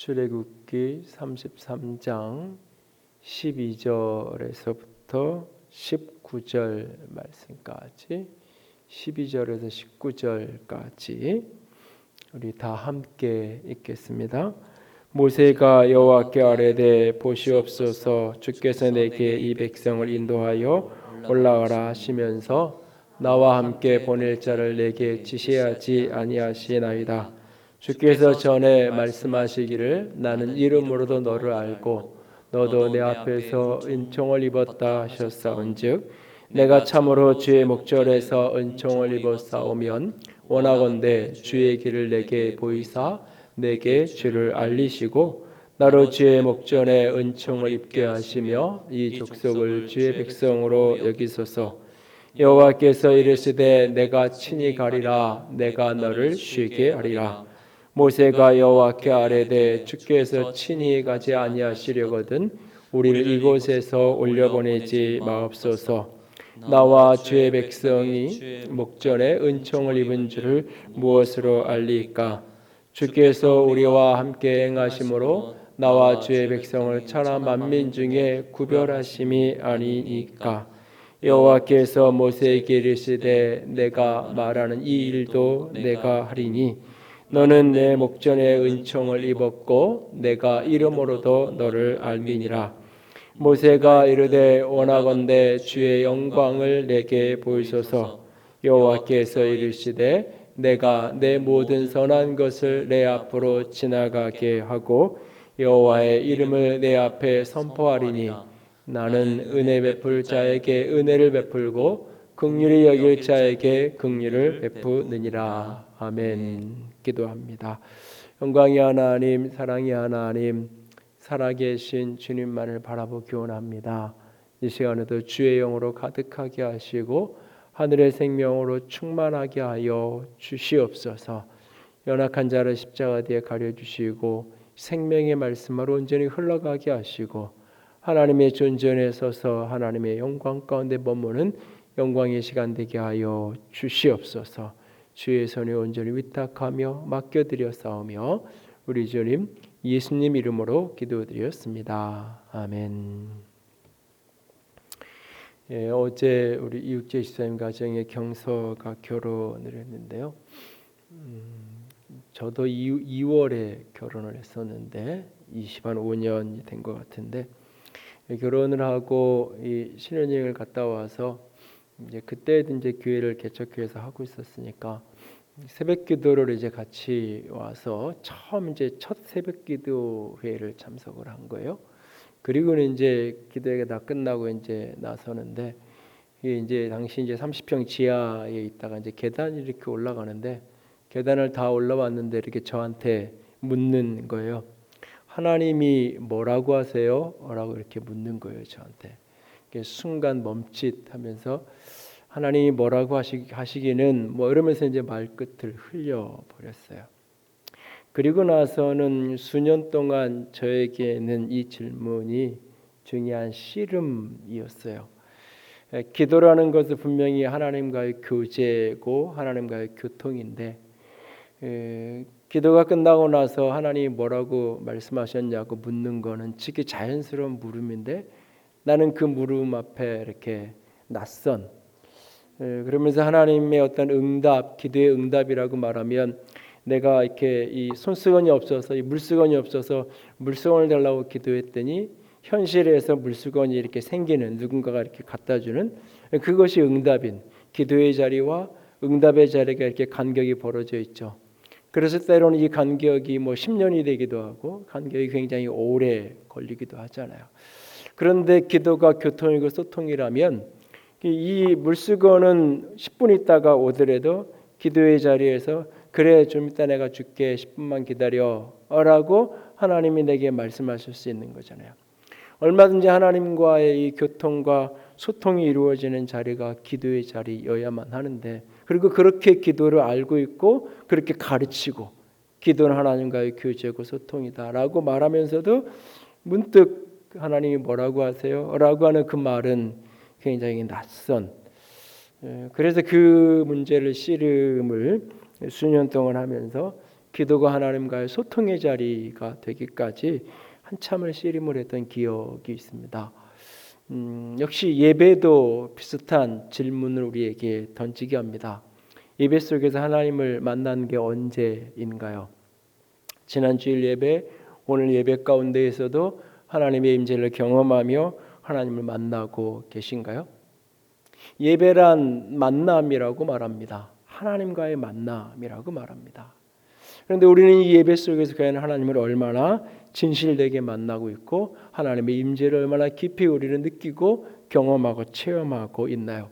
출애굽기 33장 12절에서부터 19절 말씀까지 12절에서 19절까지 우리 다 함께 읽겠습니다. 모세가 여호와께 아뢰되 보시옵소서 주께서 내게 이 백성을 인도하여 올라가라 하시면서 나와 함께 보낼 자를 내게 지시하지 아니하시나이다. 주께서 전에 말씀하시기를 나는 이름으로도 너를 알고 너도 내 앞에서 은총을 입었다 하셨사온즉 내가 참으로 주의 목전에서 은총을 입었사오면 원하건대 주의 길을 내게 보이사 내게 주를 알리시고 나로 주의 목전에 은총을 입게 하시며 이 족속을 주의 백성으로 여기소서. 여호와께서 이르시되 내가 친히 가리라 내가 너를 쉬게 하리라. 모세가 여호와께 아뢰되 주께서 친히 가지 아니하시려거든 우리를 이곳에서 올려보내지 마옵소서. 나와 주의 백성이 목전에 은총을 입은 줄을 무엇으로 알리까? 주께서 우리와 함께 행하심으로 나와 주의 백성을 천하 만민 중에 구별하심이 아니니까. 여호와께서 모세에게 이르시되 내가 말하는 이 일도 내가 하리니 너는 내 목전에 은총을 입었고 내가 이름으로도 너를 알미니라. 모세가 이르되 원하건대 주의 영광을 내게 보이소서. 여호와께서 이르시되 내가 내 모든 선한 것을 내 앞으로 지나가게 하고 여호와의 이름을 내 앞에 선포하리니 나는 은혜 베풀 자에게 은혜를 베풀고 긍휼히 여길 자에게 긍휼을 베푸느니라. 아멘. 기도합니다. 영광이 하나님, 사랑이 하나님, 살아계신 주님만을 바라보기 원합니다. 이 시간에도 주의 영으로 가득하게 하시고 하늘의 생명으로 충만하게 하여 주시옵소서. 연약한 자를 십자가 뒤에 가려주시고 생명의 말씀으로 온전히 흘러가게 하시고 하나님의 존전에 서서 하나님의 영광 가운데 머무는 영광의 시간 되게 하여 주시옵소서. 주의 손에 온전히 위탁하며 맡겨드렸사오며 우리 주님 예수님 이름으로 기도드렸습니다. 아멘. 어제 우리 이육재 집사님 가정에 경서가 결혼을 했는데요. 저도 2월에 결혼을 했었는데 25년이 된 것 같은데 결혼을 하고 이 신혼여행을 갔다 와서 이제 그때 이제 교회를 개척해서 하고 있었으니까 새벽기도를 이제 같이 와서 처음 이제 첫 새벽기도 회를 참석을 한 거예요. 그리고는 이제 기도회가 다 끝나고 이제 나서는데 이게 이제 당시 이제 30평 지하에 있다가 이제 계단이 이렇게 올라가는데 계단을 다 올라왔는데 이렇게 저한테 묻는 거예요. 하나님이 뭐라고 하세요? 라고 이렇게 묻는 거예요, 저한테. 순간 멈칫하면서 하나님이 뭐라고 하시기는 뭐 이러면서 이제 말끝을 흘려버렸어요. 그리고 나서는 수년 동안 저에게는 이 질문이 중요한 씨름이었어요. 기도라는 것은 분명히 하나님과의 교제고 하나님과의 교통인데 기도가 끝나고 나서 하나님이 뭐라고 말씀하셨냐고 묻는 거는 지극히 자연스러운 물음인데 나는 그 물음 앞에 이렇게 낯선 그러면서 하나님의 어떤 응답, 기도의 응답이라고 말하면 내가 이렇게 이 손수건이 없어서 이 물수건이 없어서 물수건을 달라고 기도했더니 현실에서 물수건이 이렇게 생기는 누군가가 이렇게 갖다 주는 그것이 응답인 기도의 자리와 응답의 자리가 이렇게 간격이 벌어져 있죠. 그래서 때로는 이 간격이 뭐 10년이 되기도 하고 간격이 굉장히 오래 걸리기도 하잖아요. 그런데 기도가 교통이고 소통이라면 이 물수건은 10분 있다가 오더라도 기도의 자리에서 그래 좀 이따 내가 줄게 10분만 기다려 라고 하나님이 내게 말씀하실 수 있는 거잖아요. 얼마든지 하나님과의 이 교통과 소통이 이루어지는 자리가 기도의 자리여야만 하는데 그리고 그렇게 기도를 알고 있고 그렇게 가르치고 기도는 하나님과의 교제고 소통이다라고 말하면서도 문득 하나님이 뭐라고 하세요? 라고 하는 그 말은 굉장히 낯선 그래서 그 문제를 씨름을 수년 동안 하면서 기도가 하나님과의 소통의 자리가 되기까지 한참을 씨름을 했던 기억이 있습니다. 역시 예배도 비슷한 질문을 우리에게 던지게 합니다. 예배 속에서 하나님을 만난 게 언제인가요? 지난 주일 예배, 오늘 예배 가운데에서도 하나님의 임재를 경험하며 하나님을 만나고 계신가요? 예배란 만남이라고 말합니다. 하나님과의 만남이라고 말합니다. 그런데 우리는 이 예배 속에서 과연 하나님을 얼마나 진실되게 만나고 있고 하나님의 임재를 얼마나 깊이 우리는 느끼고 경험하고 체험하고 있나요?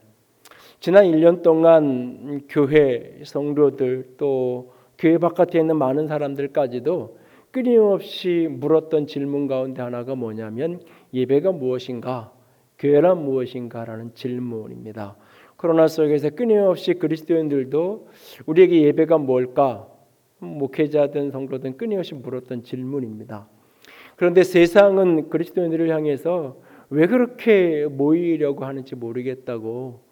지난 1년 동안 교회 성도들 또 교회 바깥에 있는 많은 사람들까지도 끊임없이 물었던 질문 가운데 하나가 뭐냐면 예배가 무엇인가? 교회란 무엇인가라는 질문입니다. 코로나 속에서 끊임없이 그리스도인들도 우리에게 예배가 뭘까? 목회자든 성도든 끊임없이 물었던 질문입니다. 그런데 세상은 그리스도인들을 향해서 왜 그렇게 모이려고 하는지 모르겠다고,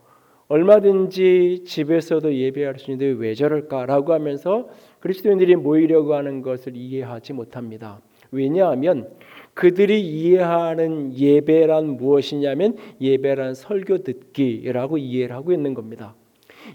얼마든지 집에서도 예배할 수 있는데 왜 저럴까라고 하면서 그리스도인들이 모이려고 하는 것을 이해하지 못합니다. 왜냐하면 그들이 이해하는 예배란 무엇이냐면 예배란 설교 듣기라고 이해를 하고 있는 겁니다.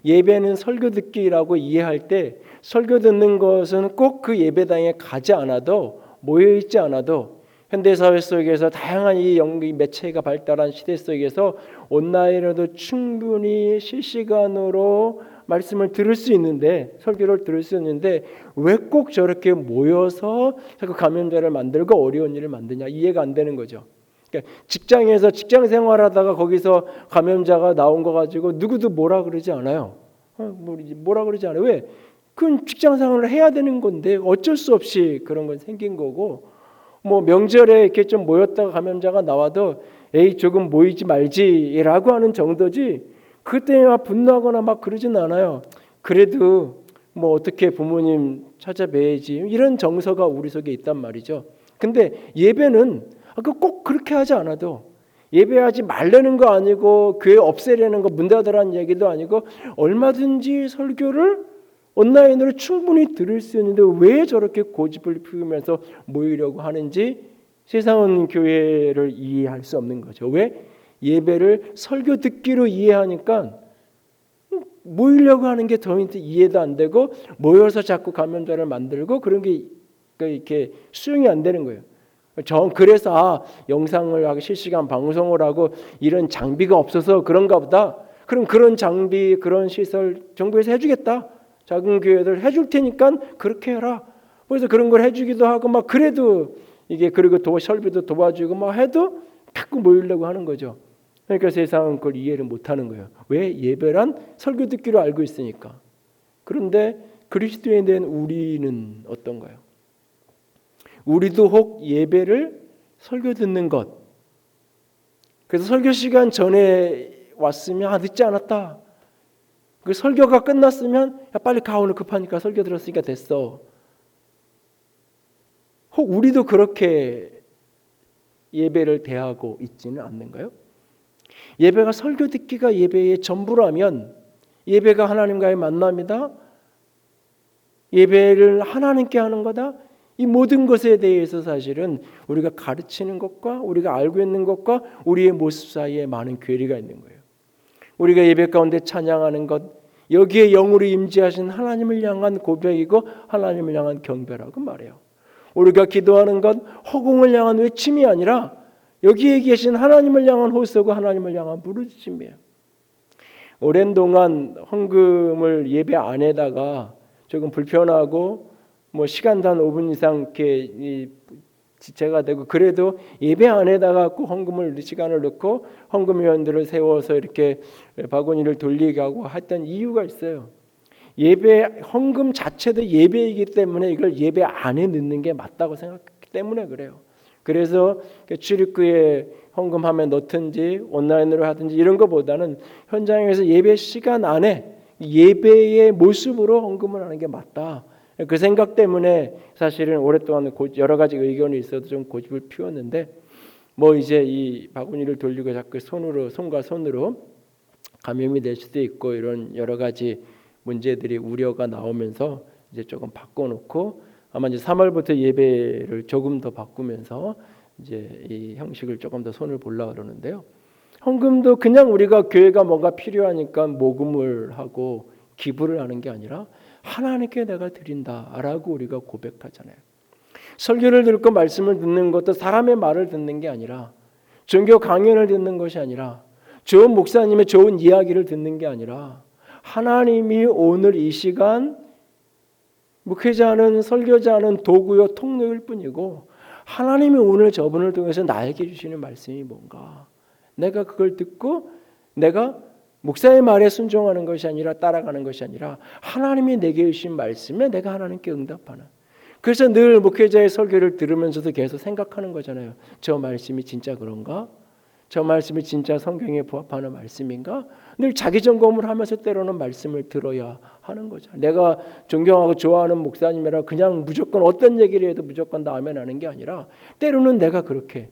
예배는 설교 듣기라고 이해할 때 설교 듣는 것은 꼭 그 예배당에 가지 않아도 모여 있지 않아도 현대사회 속에서 다양한 이 매체가 발달한 시대 속에서 온라인으로도 충분히 실시간으로 말씀을 들을 수 있는데, 설교를 들을 수 있는데 왜 꼭 저렇게 모여서 자꾸 감염자를 만들고 어려운 일을 만드냐, 이해가 안 되는 거죠. 그러니까 직장에서 직장 생활하다가 거기서 감염자가 나온 거 가지고 누구도 뭐라 그러지 않아요. 뭐라 그러지 않아요. 왜? 그건 직장 생활을 해야 되는 건데 어쩔 수 없이 그런 건 생긴 거고, 뭐 명절에 이렇게 좀 모였다가 감염자가 나와도 에이 조금 모이지 말지라고 하는 정도지 그때 막 분노하거나 막 그러진 않아요. 그래도 뭐 어떻게 부모님 찾아뵈야지 이런 정서가 우리 속에 있단 말이죠. 근데 예배는 꼭 그렇게 하지 않아도, 예배하지 말라는 거 아니고 교회 없애려는 거, 문 닫으라는 얘기도 아니고 얼마든지 설교를 온라인으로 충분히 들을 수 있는데 왜 저렇게 고집을 피우면서 모이려고 하는지 세상은 교회를 이해할 수 없는 거죠. 왜? 예배를 설교 듣기로 이해하니까 모이려고 하는 게 더 이해도 안 되고 모여서 자꾸 감염자를 만들고 그런 게 이렇게 수용이 안 되는 거예요. 그래서 영상을 하고 실시간 방송을 하고 이런 장비가 없어서 그런가 보다. 그럼 그런 장비, 그런 시설 정부에서 해주겠다. 작은 교회들 해줄 테니까 그렇게 해라. 그래서 그런 걸 해주기도 하고 막 그래도 이게 그리고 설비도 도와주고 막 해도 자꾸 모이려고 하는 거죠. 그러니까 세상은 그걸 이해를 못하는 거예요. 왜? 예배란 설교 듣기로 알고 있으니까. 그런데 그리스도에 대한 우리는 어떤가요? 우리도 혹 예배를 설교 듣는 것, 그래서 설교 시간 전에 왔으면 늦지 않았다, 그 설교가 끝났으면 야 빨리 가, 오늘 급하니까 설교 들었으니까 됐어. 혹 우리도 그렇게 예배를 대하고 있지는 않는가요? 예배가 설교 듣기가 예배의 전부라면, 예배가 하나님과의 만남이다, 예배를 하나님께 하는 거다, 이 모든 것에 대해서 사실은 우리가 가르치는 것과 우리가 알고 있는 것과 우리의 모습 사이에 많은 괴리가 있는 거예요. 우리가 예배 가운데 찬양하는 것, 여기에 영으로 임재하신 하나님을 향한 고백이고 하나님을 향한 경배라고 말해요. 우리가 기도하는 것, 허공을 향한 외침이 아니라 여기에 계신 하나님을 향한 호소고 하나님을 향한 부르짖음이에요. 오랜 동안 헌금을 예배 안에다가 조금 불편하고 뭐 시간도 한 5분 이상 이렇게 지체가 되고, 그래도 예배 안에다가 꼭 헌금을 시간을 넣고 헌금위원들을 세워서 이렇게 바구니를 돌리게 하고 했던 이유가 있어요. 예배 헌금 자체도 예배이기 때문에 이걸 예배 안에 넣는 게 맞다고 생각했기 때문에 그래요. 그래서 출입구에 헌금하면 넣든지 온라인으로 하든지 이런 것보다는 현장에서 예배 시간 안에 예배의 모습으로 헌금을 하는 게 맞다. 그 생각 때문에 사실은 오랫동안 여러 가지 의견이 있어도 좀 고집을 피웠는데, 뭐 이제 이 바구니를 돌리고 자꾸 손과 손으로 감염이 될 수도 있고 이런 여러 가지 문제들이 우려가 나오면서 이제 조금 바꿔놓고 아마 이제 3월부터 예배를 조금 더 바꾸면서 이제 이 형식을 조금 더 손을 보려고 그러는데요. 헌금도 그냥 우리가 교회가 뭔가 필요하니까 모금을 하고 기부를 하는 게 아니라 하나님께 내가 드린다라고 우리가 고백하잖아요. 설교를 듣고 말씀을 듣는 것도 사람의 말을 듣는 게 아니라 종교 강연을 듣는 것이 아니라 좋은 목사님의 좋은 이야기를 듣는 게 아니라 하나님이 오늘 이 시간 목회자는 설교자는 도구요 통로일 뿐이고 하나님이 오늘 저분을 통해서 나에게 주시는 말씀이 뭔가 내가 그걸 듣고 내가 목사의 말에 순종하는 것이 아니라 따라가는 것이 아니라 하나님이 내게 주신 말씀에 내가 하나님께 응답하는 그래서 늘 목회자의 설교를 들으면서도 계속 생각하는 거잖아요. 저 말씀이 진짜 그런가? 저 말씀이 진짜 성경에 부합하는 말씀인가? 늘 자기 점검을 하면서 때로는 말씀을 들어야 하는 거죠. 내가 존경하고 좋아하는 목사님이라 그냥 무조건 어떤 얘기를 해도 무조건 나 아멘 하는 게 아니라 때로는 내가 그렇게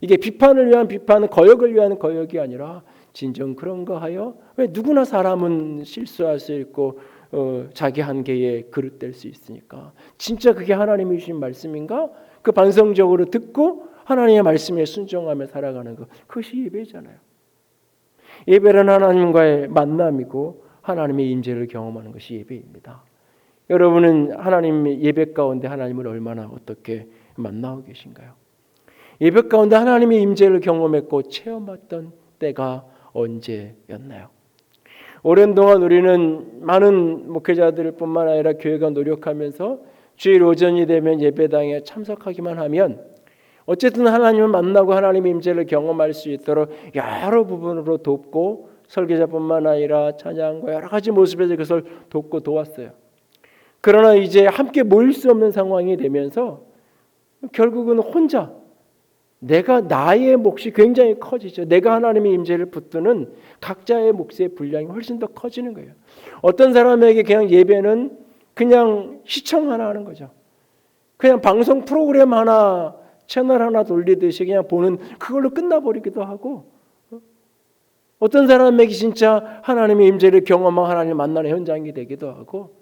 이게 비판을 위한 비판은 거역을 위한 거역이 아니라 진정 그런가 하여 왜 누구나 사람은 실수할 수 있고 자기 한계에 그릇될 수 있으니까 진짜 그게 하나님이 주신 말씀인가? 그 반성적으로 듣고 하나님의 말씀에 순종하며 살아가는 것 그것이 예배잖아요. 예배는 하나님과의 만남이고 하나님의 임재를 경험하는 것이 예배입니다. 여러분은 하나님의 예배 가운데 하나님을 얼마나 어떻게 만나고 계신가요? 예배 가운데 하나님의 임재를 경험했고 체험했던 때가 언제였나요? 오랜 동안 우리는 많은 목회자들 뿐만 아니라 교회가 노력하면서 주일 오전이 되면 예배당에 참석하기만 하면 어쨌든 하나님을 만나고 하나님의 임재를 경험할 수 있도록 여러 부분으로 돕고 설교자뿐만 아니라 찬양과 여러 가지 모습에서 그것을 돕고 도왔어요. 그러나 이제 함께 모일 수 없는 상황이 되면서 결국은 혼자 내가 나의 몫이 굉장히 커지죠. 내가 하나님의 임재를 붙드는 각자의 몫의 분량이 훨씬 더 커지는 거예요. 어떤 사람에게 그냥 예배는 그냥 시청 하나 하는 거죠. 그냥 방송 프로그램 하나 채널 하나 돌리듯이 그냥 보는 그걸로 끝나버리기도 하고 어떤 사람에게 진짜 하나님의 임재를 경험하고 하나님을 만나는 현장이 되기도 하고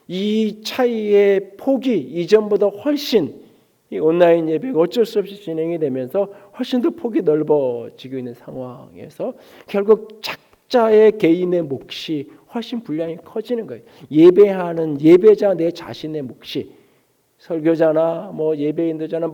이 차이의 폭이 이전보다 훨씬 이 온라인 예배가 어쩔 수 없이 진행이 되면서 훨씬 더 폭이 넓어지고 있는 상황에서 결국 각자의 개인의 몫이 훨씬 분량이 커지는 거예요. 예배하는 예배자 내 자신의 몫이 설교자나 뭐 예배인들자나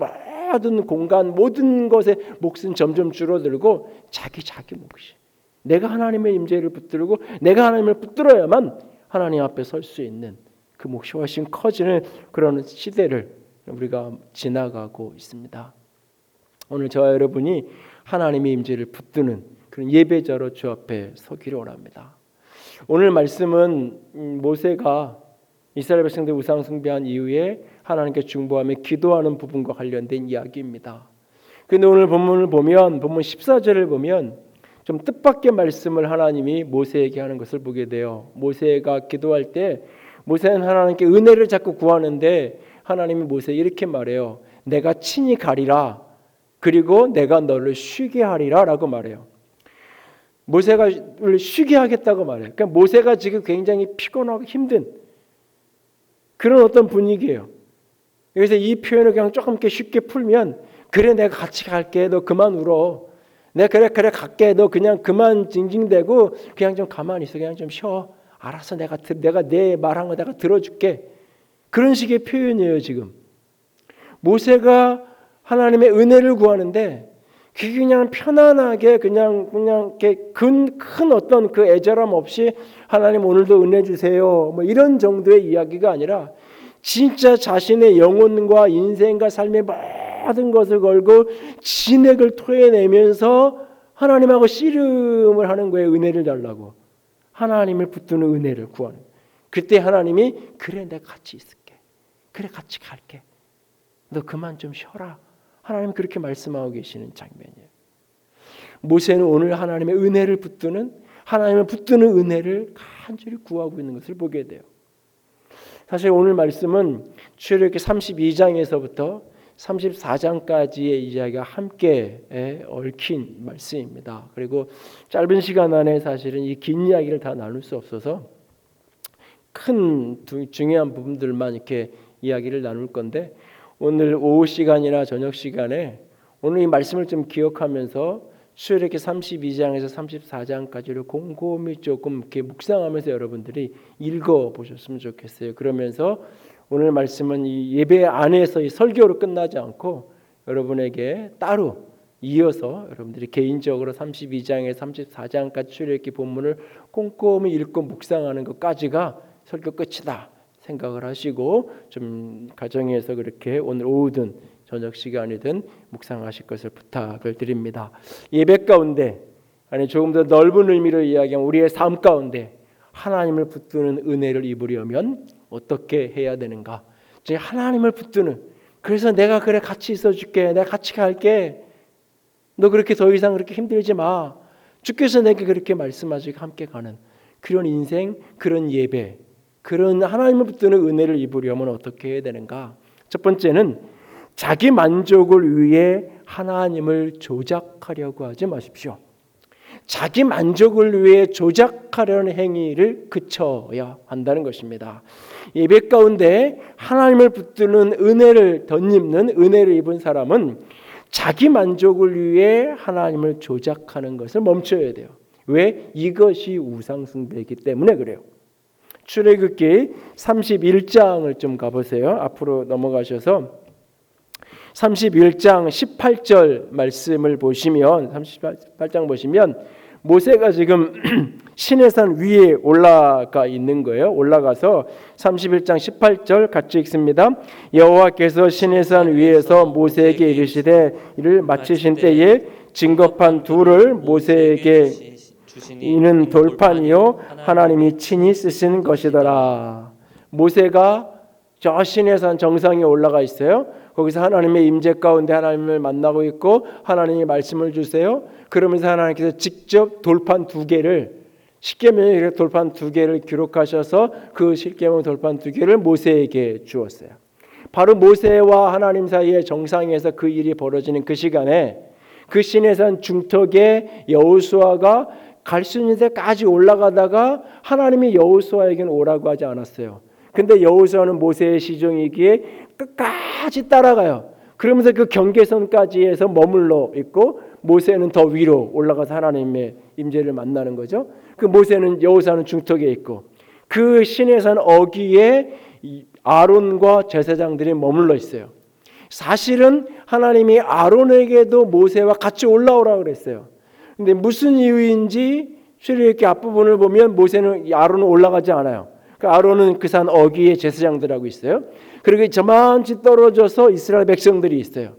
모든 공간 모든 것의 몫은 점점 줄어들고 자기 몫이 내가 하나님의 임재를 붙들고 내가 하나님을 붙들어야만 하나님 앞에 설 수 있는 그 몫이 훨씬 커지는 그런 시대를 우리가 지나가고 있습니다. 오늘 저와 여러분이 하나님의 임재를 붙드는 그런 예배자로 주 앞에 서기를 원합니다. 오늘 말씀은 모세가 이스라엘 백성들 우상 숭배한 이후에 하나님께 중보하며 기도하는 부분과 관련된 이야기입니다. 그런데 오늘 본문을 보면 본문 14절을 보면 좀 뜻밖의 말씀을 하나님이 모세에게 하는 것을 보게 돼요. 모세가 기도할 때 모세는 하나님께 은혜를 자꾸 구하는데 하나님이 모세에 이렇게 말해요. 내가 친히 가리라. 그리고 내가 너를 쉬게 하리라 라고 말해요. 모세가 쉬게 하겠다고 말해요. 그러니까 모세가 지금 굉장히 피곤하고 힘든 그런 어떤 분위기예요. 그래서 이 표현을 그냥 조금 쉽게 풀면 그래 내가 같이 갈게. 너 그만 울어. 내가 그래 갈게. 너 그냥 그만 징징대고 그냥 좀 가만히 있어. 그냥 좀 쉬어. 알았어. 내가 내 말한 거 내가 들어줄게. 그런 식의 표현이에요. 지금 모세가 하나님의 은혜를 구하는데 그게 그냥 편안하게 그냥 이렇게 큰 어떤 그 애절함 없이 하나님 오늘도 은혜 주세요. 뭐 이런 정도의 이야기가 아니라 진짜 자신의 영혼과 인생과 삶의 모든 것을 걸고 진액을 토해내면서 하나님하고 씨름을 하는 거예요. 은혜를 달라고 하나님을 붙드는 은혜를 구하는. 그때 하나님이 그래 내가 같이 있을게. 그래 같이 갈게. 너 그만 좀 쉬어라. 하나님 그렇게 말씀하고 계시는 장면이에요. 모세는 오늘 하나님의 은혜를 붙드는 하나님을 붙드는 은혜를 간절히 구하고 있는 것을 보게 돼요. 사실 오늘 말씀은 출애굽기 32장에서부터 34장까지의 이야기가 함께 얽힌 말씀입니다. 그리고 짧은 시간 안에 사실은 이 긴 이야기를 다 나눌 수 없어서 큰 중요한 부분들만 이렇게 이야기를 나눌 건데, 오늘 오후 시간이나 저녁 시간에 오늘 이 말씀을 좀 기억하면서 출애굽기 32장에서 34장까지를 곰곰이 조금 이렇게 묵상하면서 여러분들이 읽어 보셨으면 좋겠어요. 그러면서 오늘 말씀은 이 예배 안에서 이 설교로 끝나지 않고 여러분에게 따로 이어서 여러분들이 개인적으로 32장에서 34장까지 출애굽기 본문을 꼼꼼히 읽고 묵상하는 것까지가 설교 끝이다 생각을 하시고 좀 가정에서 그렇게 오늘 오후든 저녁 시간이든 묵상하실 것을 부탁을 드립니다. 예배 가운데, 아니 조금 더 넓은 의미로 이야기하면 우리의 삶 가운데 하나님을 붙드는 은혜를 입으려면 어떻게 해야 되는가? 이제 하나님을 붙드는, 그래서 내가 그래 같이 있어줄게, 내가 같이 갈게, 너 그렇게 더 이상 그렇게 힘들지 마, 주께서 내게 그렇게 말씀하시고 함께 가는 그런 인생, 그런 예배, 그런 하나님을 붙드는 은혜를 입으려면 어떻게 해야 되는가? 첫 번째는 자기 만족을 위해 하나님을 조작하려고 하지 마십시오. 자기 만족을 위해 조작하려는 행위를 그쳐야 한다는 것입니다. 예배 가운데 하나님을 붙드는 은혜를 덧입는 은혜를 입은 사람은 자기 만족을 위해 하나님을 조작하는 것을 멈춰야 돼요. 왜? 이것이 우상숭배이기 때문에 그래요. 출애굽기 31장을 좀 가보세요. 앞으로 넘어가셔서 31장 18절 말씀을 보시면, 38장 보시면 모세가 지금 시내산 위에 올라가 있는 거예요. 올라가서 31장 18절 같이 읽습니다. 여호와께서 시내산 위에서 모세에게 이르시되 이를 마치신 때에 증거판 둘을 모세에게 이는 돌판이요 하나님이 친히 쓰신 것이더라. 모세가 저 시내산 정상에 올라가 있어요. 거기서 하나님의 임재 가운데 하나님을 만나고 있고 하나님이 말씀을 주세요. 그러면서 하나님께서 직접 돌판 2개를, 십계명의 돌판 2개를 기록하셔서 그 십계명 돌판 2개를 모세에게 주었어요. 바로 모세와 하나님 사이의 정상에서 그 일이 벌어지는 그 시간에 그 시내산 중턱에 여호수아가 갈 수 있는 데까지 올라가다가 하나님이 여호수아에게는 오라고 하지 않았어요. 근데 여호수아는 모세의 시종이기에 끝까지 따라가요. 그러면서 그 경계선까지 해서 머물러 있고 모세는 더 위로 올라가서 하나님의 임재를 만나는 거죠. 그 모세는, 여호수아는 중턱에 있고 그 시내산 어귀에 아론과 제사장들이 머물러 있어요. 사실은 하나님이 아론에게도 모세와 같이 올라오라고 그랬어요. 근데 무슨 이유인지 출애굽기 앞부분을 보면 모세는, 아론은 올라가지 않아요. 아론은 그 산 어귀에 제사장들하고 있어요. 그리고 저만치 떨어져서 이스라엘 백성들이 있어요.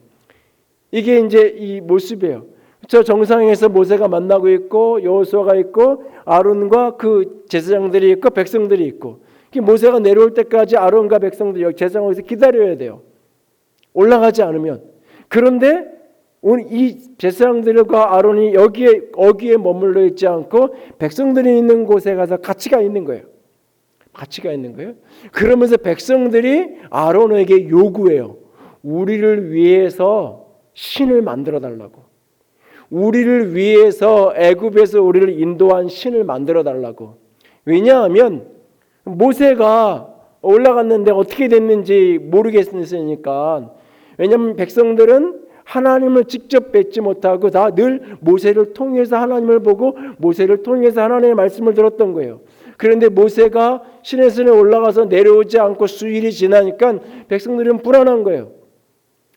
이게 이제 이 모습이에요. 저 정상에서 모세가 만나고 있고 여호수아가 있고 아론과 그 제사장들이 있고 백성들이 있고, 모세가 내려올 때까지 아론과 백성들, 제사장에서 기다려야 돼요. 올라가지 않으면. 그런데 오늘 이 제사장들과 아론이 여기에 어귀에 머물러 있지 않고 백성들이 있는 곳에 가서 같이 가 있는 거예요. 그러면서 백성들이 아론에게 요구해요. 우리를 위해서 신을 만들어 달라고. 우리를 위해서 애굽에서 우리를 인도한 신을 만들어 달라고. 왜냐하면 모세가 올라갔는데 어떻게 됐는지 모르겠으니까. 왜냐하면 백성들은 하나님을 직접 뵙지 못하고 다 늘 모세를 통해서 하나님을 보고 모세를 통해서 하나님의 말씀을 들었던 거예요. 그런데 모세가 시내산에 올라가서 내려오지 않고 수일이 지나니까 백성들은 불안한 거예요.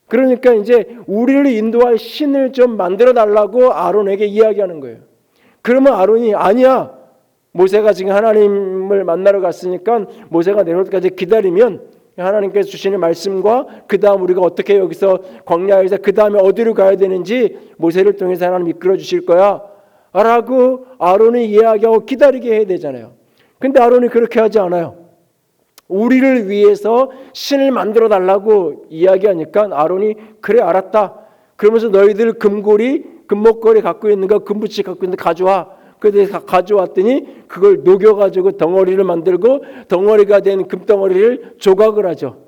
그러니까 이제 우리를 인도할 신을 좀 만들어 달라고 아론에게 이야기하는 거예요. 그러면 아론이, 아니야, 모세가 지금 하나님을 만나러 갔으니까 모세가 내려올 때까지 기다리면 하나님께서 주시는 말씀과 그 다음 우리가 어떻게 여기서 광야에서 그 다음에 어디로 가야 되는지 모세를 통해서 하나님 이끌어 주실 거야 라고 아론이 이야기하고 기다리게 해야 되잖아요. 근데 아론이 그렇게 하지 않아요. 우리를 위해서 신을 만들어 달라고 이야기하니까 아론이, 그래 알았다. 그러면서 너희들 금목걸이 갖고 있는 거, 금붙이 갖고 있는 거 가져와. 그래서 가져왔더니 그걸 녹여가지고 덩어리를 만들고 덩어리가 된 금덩어리를 조각을 하죠.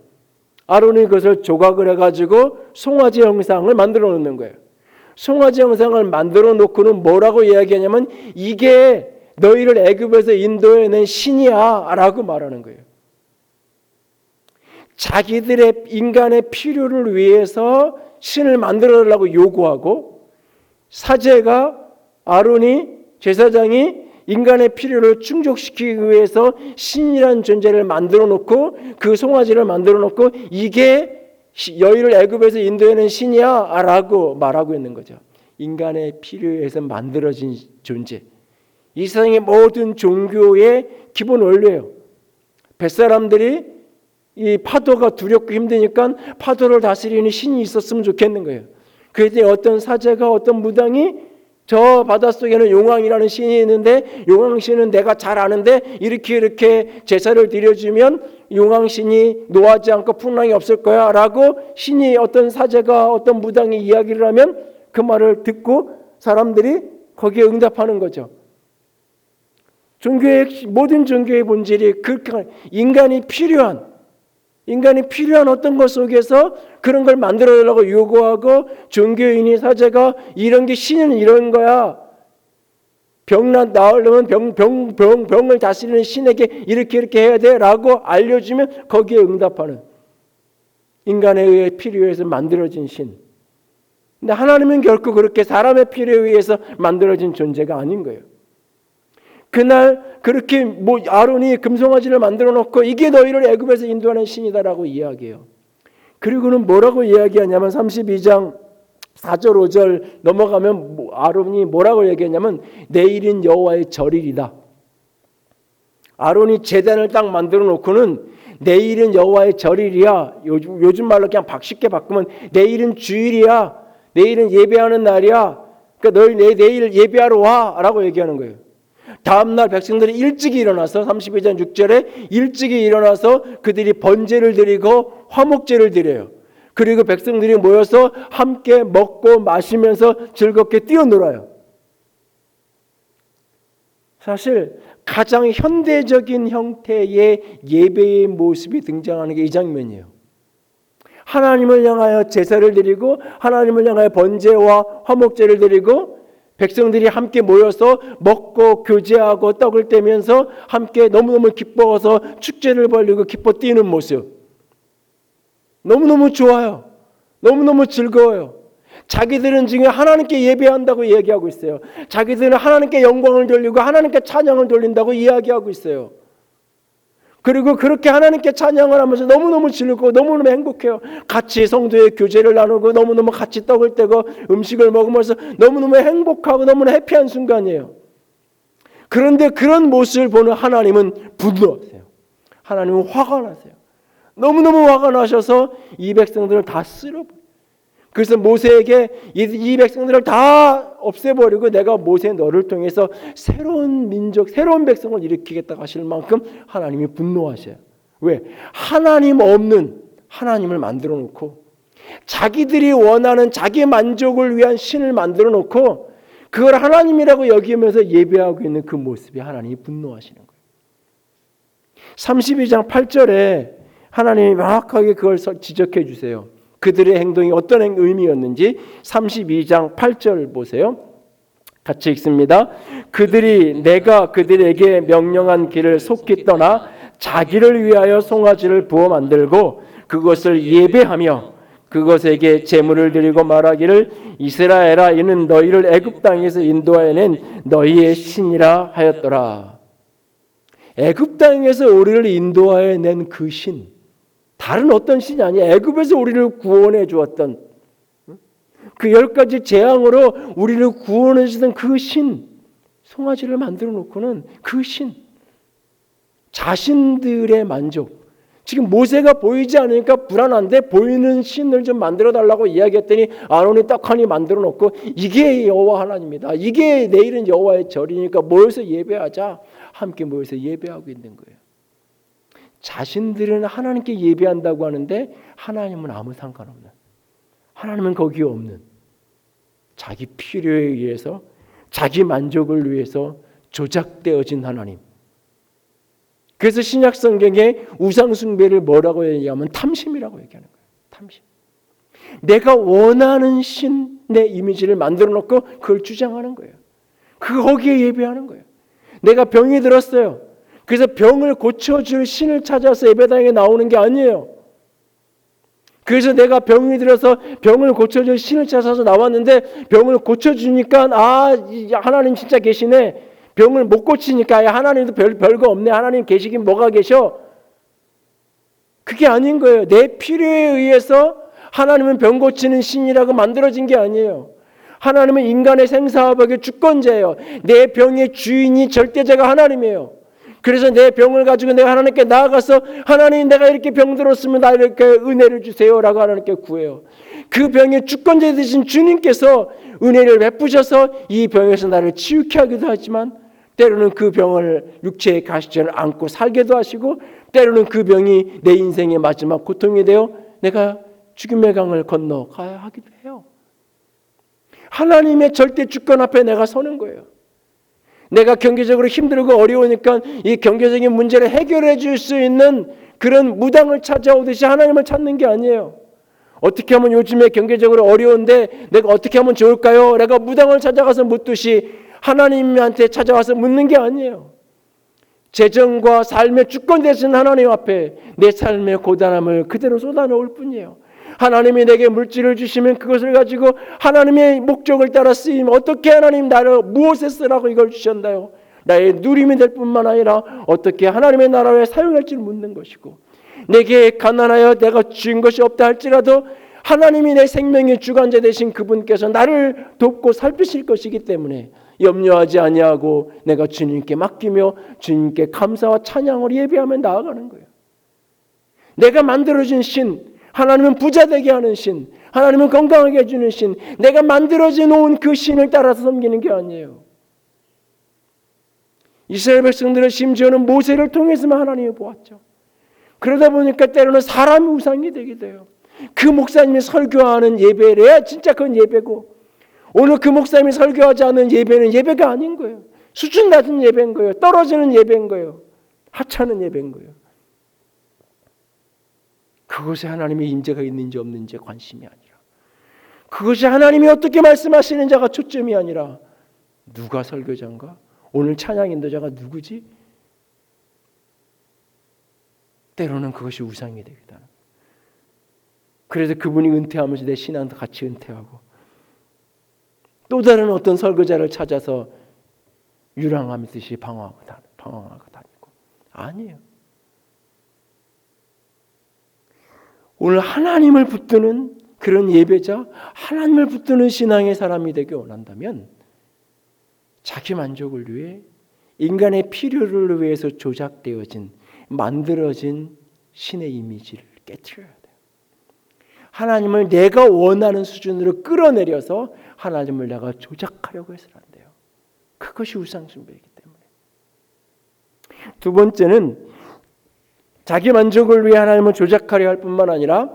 아론이 그것을 조각을 해가지고 송아지 형상을 만들어 놓는 거예요. 송아지 형상을 만들어 놓고는 뭐라고 이야기하냐면, 이게 너희를 애굽에서 인도해낸 신이야 라고 말하는 거예요. 자기들의 인간의 필요를 위해서 신을 만들어달라고 요구하고, 사제가 아론이, 제사장이 인간의 필요를 충족시키기 위해서 신이라는 존재를 만들어 놓고, 그 송아지를 만들어 놓고, 이게 너희를 애굽에서 인도해낸 신이야 라고 말하고 있는 거죠. 인간의 필요에 의해서 만들어진 존재, 이 세상의 모든 종교의 기본 원리예요. 뱃사람들이 이 파도가 두렵고 힘드니까 파도를 다스리는 신이 있었으면 좋겠는 거예요. 그랬더니 어떤 사제가, 어떤 무당이 저 바닷속에는 용왕이라는 신이 있는데, 용왕신은 내가 잘 아는데 이렇게 제사를 드려주면 용왕신이 노하지 않고 풍랑이 없을 거야 라고 신이, 어떤 사제가, 어떤 무당이 이야기를 하면 그 말을 듣고 사람들이 거기에 응답하는 거죠. 모든 종교의 본질이 그렇게 인간이 필요한 어떤 것 속에서 그런 걸 만들어달라고 요구하고, 종교인이, 사제가 이런 게 신은 이런 거야, 나으려면 병을 다스리는 신에게 이렇게 해야 돼 라고 알려주면 거기에 응답하는, 인간에 의해 필요해서 만들어진 신. 근데 하나님은 결코 그렇게 사람의 필요에 의해서 만들어진 존재가 아닌 거예요. 그날 그렇게 아론이 금송아지를 만들어 놓고 이게 너희를 애굽에서 인도하는 신이다라고 이야기해요. 그리고는 뭐라고 이야기하냐면 32장 4절 5절 넘어가면 아론이 뭐라고 얘기했냐면 내일인 여호와의 절일이다. 아론이 제단을 딱 만들어 놓고는 내일은 여호와의 절일이야. 요즘 말로 그냥 쉽게 바꾸면 내일은 주일이야. 내일은 예배하는 날이야. 그러니까 너희 내일 예배하러 와 라고 얘기하는 거예요. 다음날 백성들이 일찍이 일어나서 32장 6절에 일찍이 일어나서 그들이 번제를 드리고 화목제를 드려요. 그리고 백성들이 모여서 함께 먹고 마시면서 즐겁게 뛰어놀아요. 사실 가장 현대적인 형태의 예배의 모습이 등장하는 게 이 장면이에요. 하나님을 향하여 제사를 드리고 하나님을 향하여 번제와 화목제를 드리고 백성들이 함께 모여서 먹고 교제하고 떡을 떼면서 함께 너무너무 기뻐서 축제를 벌이고 기뻐 뛰는 모습. 너무너무 좋아요. 너무너무 즐거워요. 자기들은 지금 하나님께 예배한다고 얘기하고 있어요. 자기들은 하나님께 영광을 돌리고 하나님께 찬양을 돌린다고 이야기하고 있어요. 그리고 그렇게 하나님께 찬양을 하면서 너무너무 즐겁고 너무너무 행복해요. 같이 성도의 교제를 나누고 너무너무 같이 떡을 떼고 음식을 먹으면서 너무너무 행복하고 너무나 해피한 순간이에요. 그런데 그런 모습을 보는 하나님은 분노하세요. 하나님은 화가 나세요. 너무너무 화가 나셔서 이 백성들을 다 쓸어버려요. 그래서 모세에게 이 백성들을 다 없애버리고 내가 모세 너를 통해서 새로운 민족, 새로운 백성을 일으키겠다고 하실 만큼 하나님이 분노하셔요. 왜? 하나님 없는 하나님을 만들어 놓고 자기들이 원하는 자기 만족을 위한 신을 만들어 놓고 그걸 하나님이라고 여기면서 예배하고 있는 그 모습이 하나님이 분노하시는 거예요. 32장 8절에 하나님이 명확하게 그걸 지적해 주세요. 그들의 행동이 어떤 의미였는지 32장 8절 보세요. 같이 읽습니다. 그들이 내가 그들에게 명령한 길을 속히 떠나 자기를 위하여 송아지를 부어 만들고 그것을 예배하며 그것에게 제물을 드리고 말하기를 이스라엘아 이는 너희를 애굽 땅에서 인도하여낸 너희의 신이라 하였더라. 애굽 땅에서 우리를 인도하여낸 그 신, 다른 어떤 신이 아니에요. 애굽에서 우리를 구원해 주었던 그 10가지 재앙으로 우리를 구원해 주던 그 신, 송아지를 만들어 놓고는 그 신, 자신들의 만족. 지금 모세가 보이지 않으니까 불안한데 보이는 신을 좀 만들어 달라고 이야기했더니 아론이 떡하니 만들어 놓고 이게 여호와 하나님이다. 이게 내일은 여호와의 절이니까 모여서 예배하자. 함께 모여서 예배하고 있는 거예요. 자신들은 하나님께 예배한다고 하는데 하나님은 아무 상관없는, 하나님은 거기에 없는, 자기 필요에 의해서 자기 만족을 위해서 조작되어진 하나님. 그래서 신약 성경에 우상 숭배를 뭐라고 얘기하면 탐심이라고 얘기하는 거예요. 탐심. 내가 원하는 신의 이미지를 만들어 놓고 그걸 주장하는 거예요. 거기에 예배하는 거예요. 내가 병이 들었어요. 그래서 병을 고쳐줄 신을 찾아서 예배당에 나오는 게 아니에요. 그래서 내가 병이 들어서 병을 고쳐줄 신을 찾아서 나왔는데 병을 고쳐주니까 하나님 진짜 계시네. 병을 못 고치니까 하나님도 별거 없네. 하나님 계시긴 뭐가 계셔? 그게 아닌 거예요. 내 필요에 의해서 하나님은 병 고치는 신이라고 만들어진 게 아니에요. 하나님은 인간의 생사화복의 주권자예요. 내 병의 주인이 절대자가 하나님이에요. 그래서 내 병을 가지고 내가 하나님께 나아가서 하나님 내가 이렇게 병들었으면 나 이렇게 은혜를 주세요라고 하나님께 구해요. 그 병의 주권자 되신 주님께서 은혜를 베푸셔서 이 병에서 나를 치유케 하기도 하지만 때로는 그 병을 육체의 가시전을 안고 살게도 하시고 때로는 그 병이 내 인생의 마지막 고통이 되어 내가 죽음의 강을 건너가야 하기도 해요. 하나님의 절대 주권 앞에 내가 서는 거예요. 내가 경제적으로 힘들고 어려우니까 이 경제적인 문제를 해결해 줄 수 있는 그런 무당을 찾아오듯이 하나님을 찾는 게 아니에요. 어떻게 하면 요즘에 경제적으로 어려운데 내가 어떻게 하면 좋을까요? 내가 무당을 찾아가서 묻듯이 하나님한테 찾아와서 묻는 게 아니에요. 재정과 삶의 주권 되신 하나님 앞에 내 삶의 고단함을 그대로 쏟아놓을 뿐이에요. 하나님이 내게 물질을 주시면 그것을 가지고 하나님의 목적을 따라 쓰이면 어떻게 하나님 나를 무엇에 쓰라고 이걸 주셨나요? 나의 누림이 될 뿐만 아니라 어떻게 하나님의 나라에 사용할지를 묻는 것이고 내게 가난하여 내가 준 것이 없다 할지라도 하나님이 내 생명의 주관자 되신 그분께서 나를 돕고 살피실 것이기 때문에 염려하지 아니하고 내가 주님께 맡기며 주님께 감사와 찬양을 예배하며 나아가는 거예요. 내가 만들어진 신, 하나님은 부자 되게 하는 신, 하나님은 건강하게 해주는 신, 내가 만들어져 놓은 그 신을 따라서 섬기는 게 아니에요. 이스라엘 백성들은 심지어는 모세를 통해서만 하나님을 보았죠. 그러다 보니까 때로는 사람이 우상이 되기도 해요. 그 목사님이 설교하는 예배래야 진짜 그건 예배고 오늘 그 목사님이 설교하지 않은 예배는 예배가 아닌 거예요. 수준 낮은 예배인 거예요. 떨어지는 예배인 거예요. 하찮은 예배인 거예요. 그것에 하나님의 임재가 있는지 없는지 관심이 아니라 그것이 하나님이 어떻게 말씀하시는지가 초점이 아니라 누가 설교자인가? 오늘 찬양 인도자가 누구지? 때로는 그것이 우상이 되기도 하는 거예요. 그래서 그분이 은퇴하면서 내 신앙도 같이 은퇴하고 또 다른 어떤 설교자를 찾아서 유랑하듯이 방황하고 다니고 아니에요. 오늘 하나님을 붙드는 그런 예배자, 하나님을 붙드는 신앙의 사람이 되기 원한다면 자기 만족을 위해 인간의 필요를 위해서 조작되어진 만들어진 신의 이미지를 깨트려야 돼요. 하나님을 내가 원하는 수준으로 끌어내려서 하나님을 내가 조작하려고 해서는 안 돼요. 그것이 우상숭배이기 때문에. 두 번째는 자기 만족을 위해 하나님을 조작하려 할 뿐만 아니라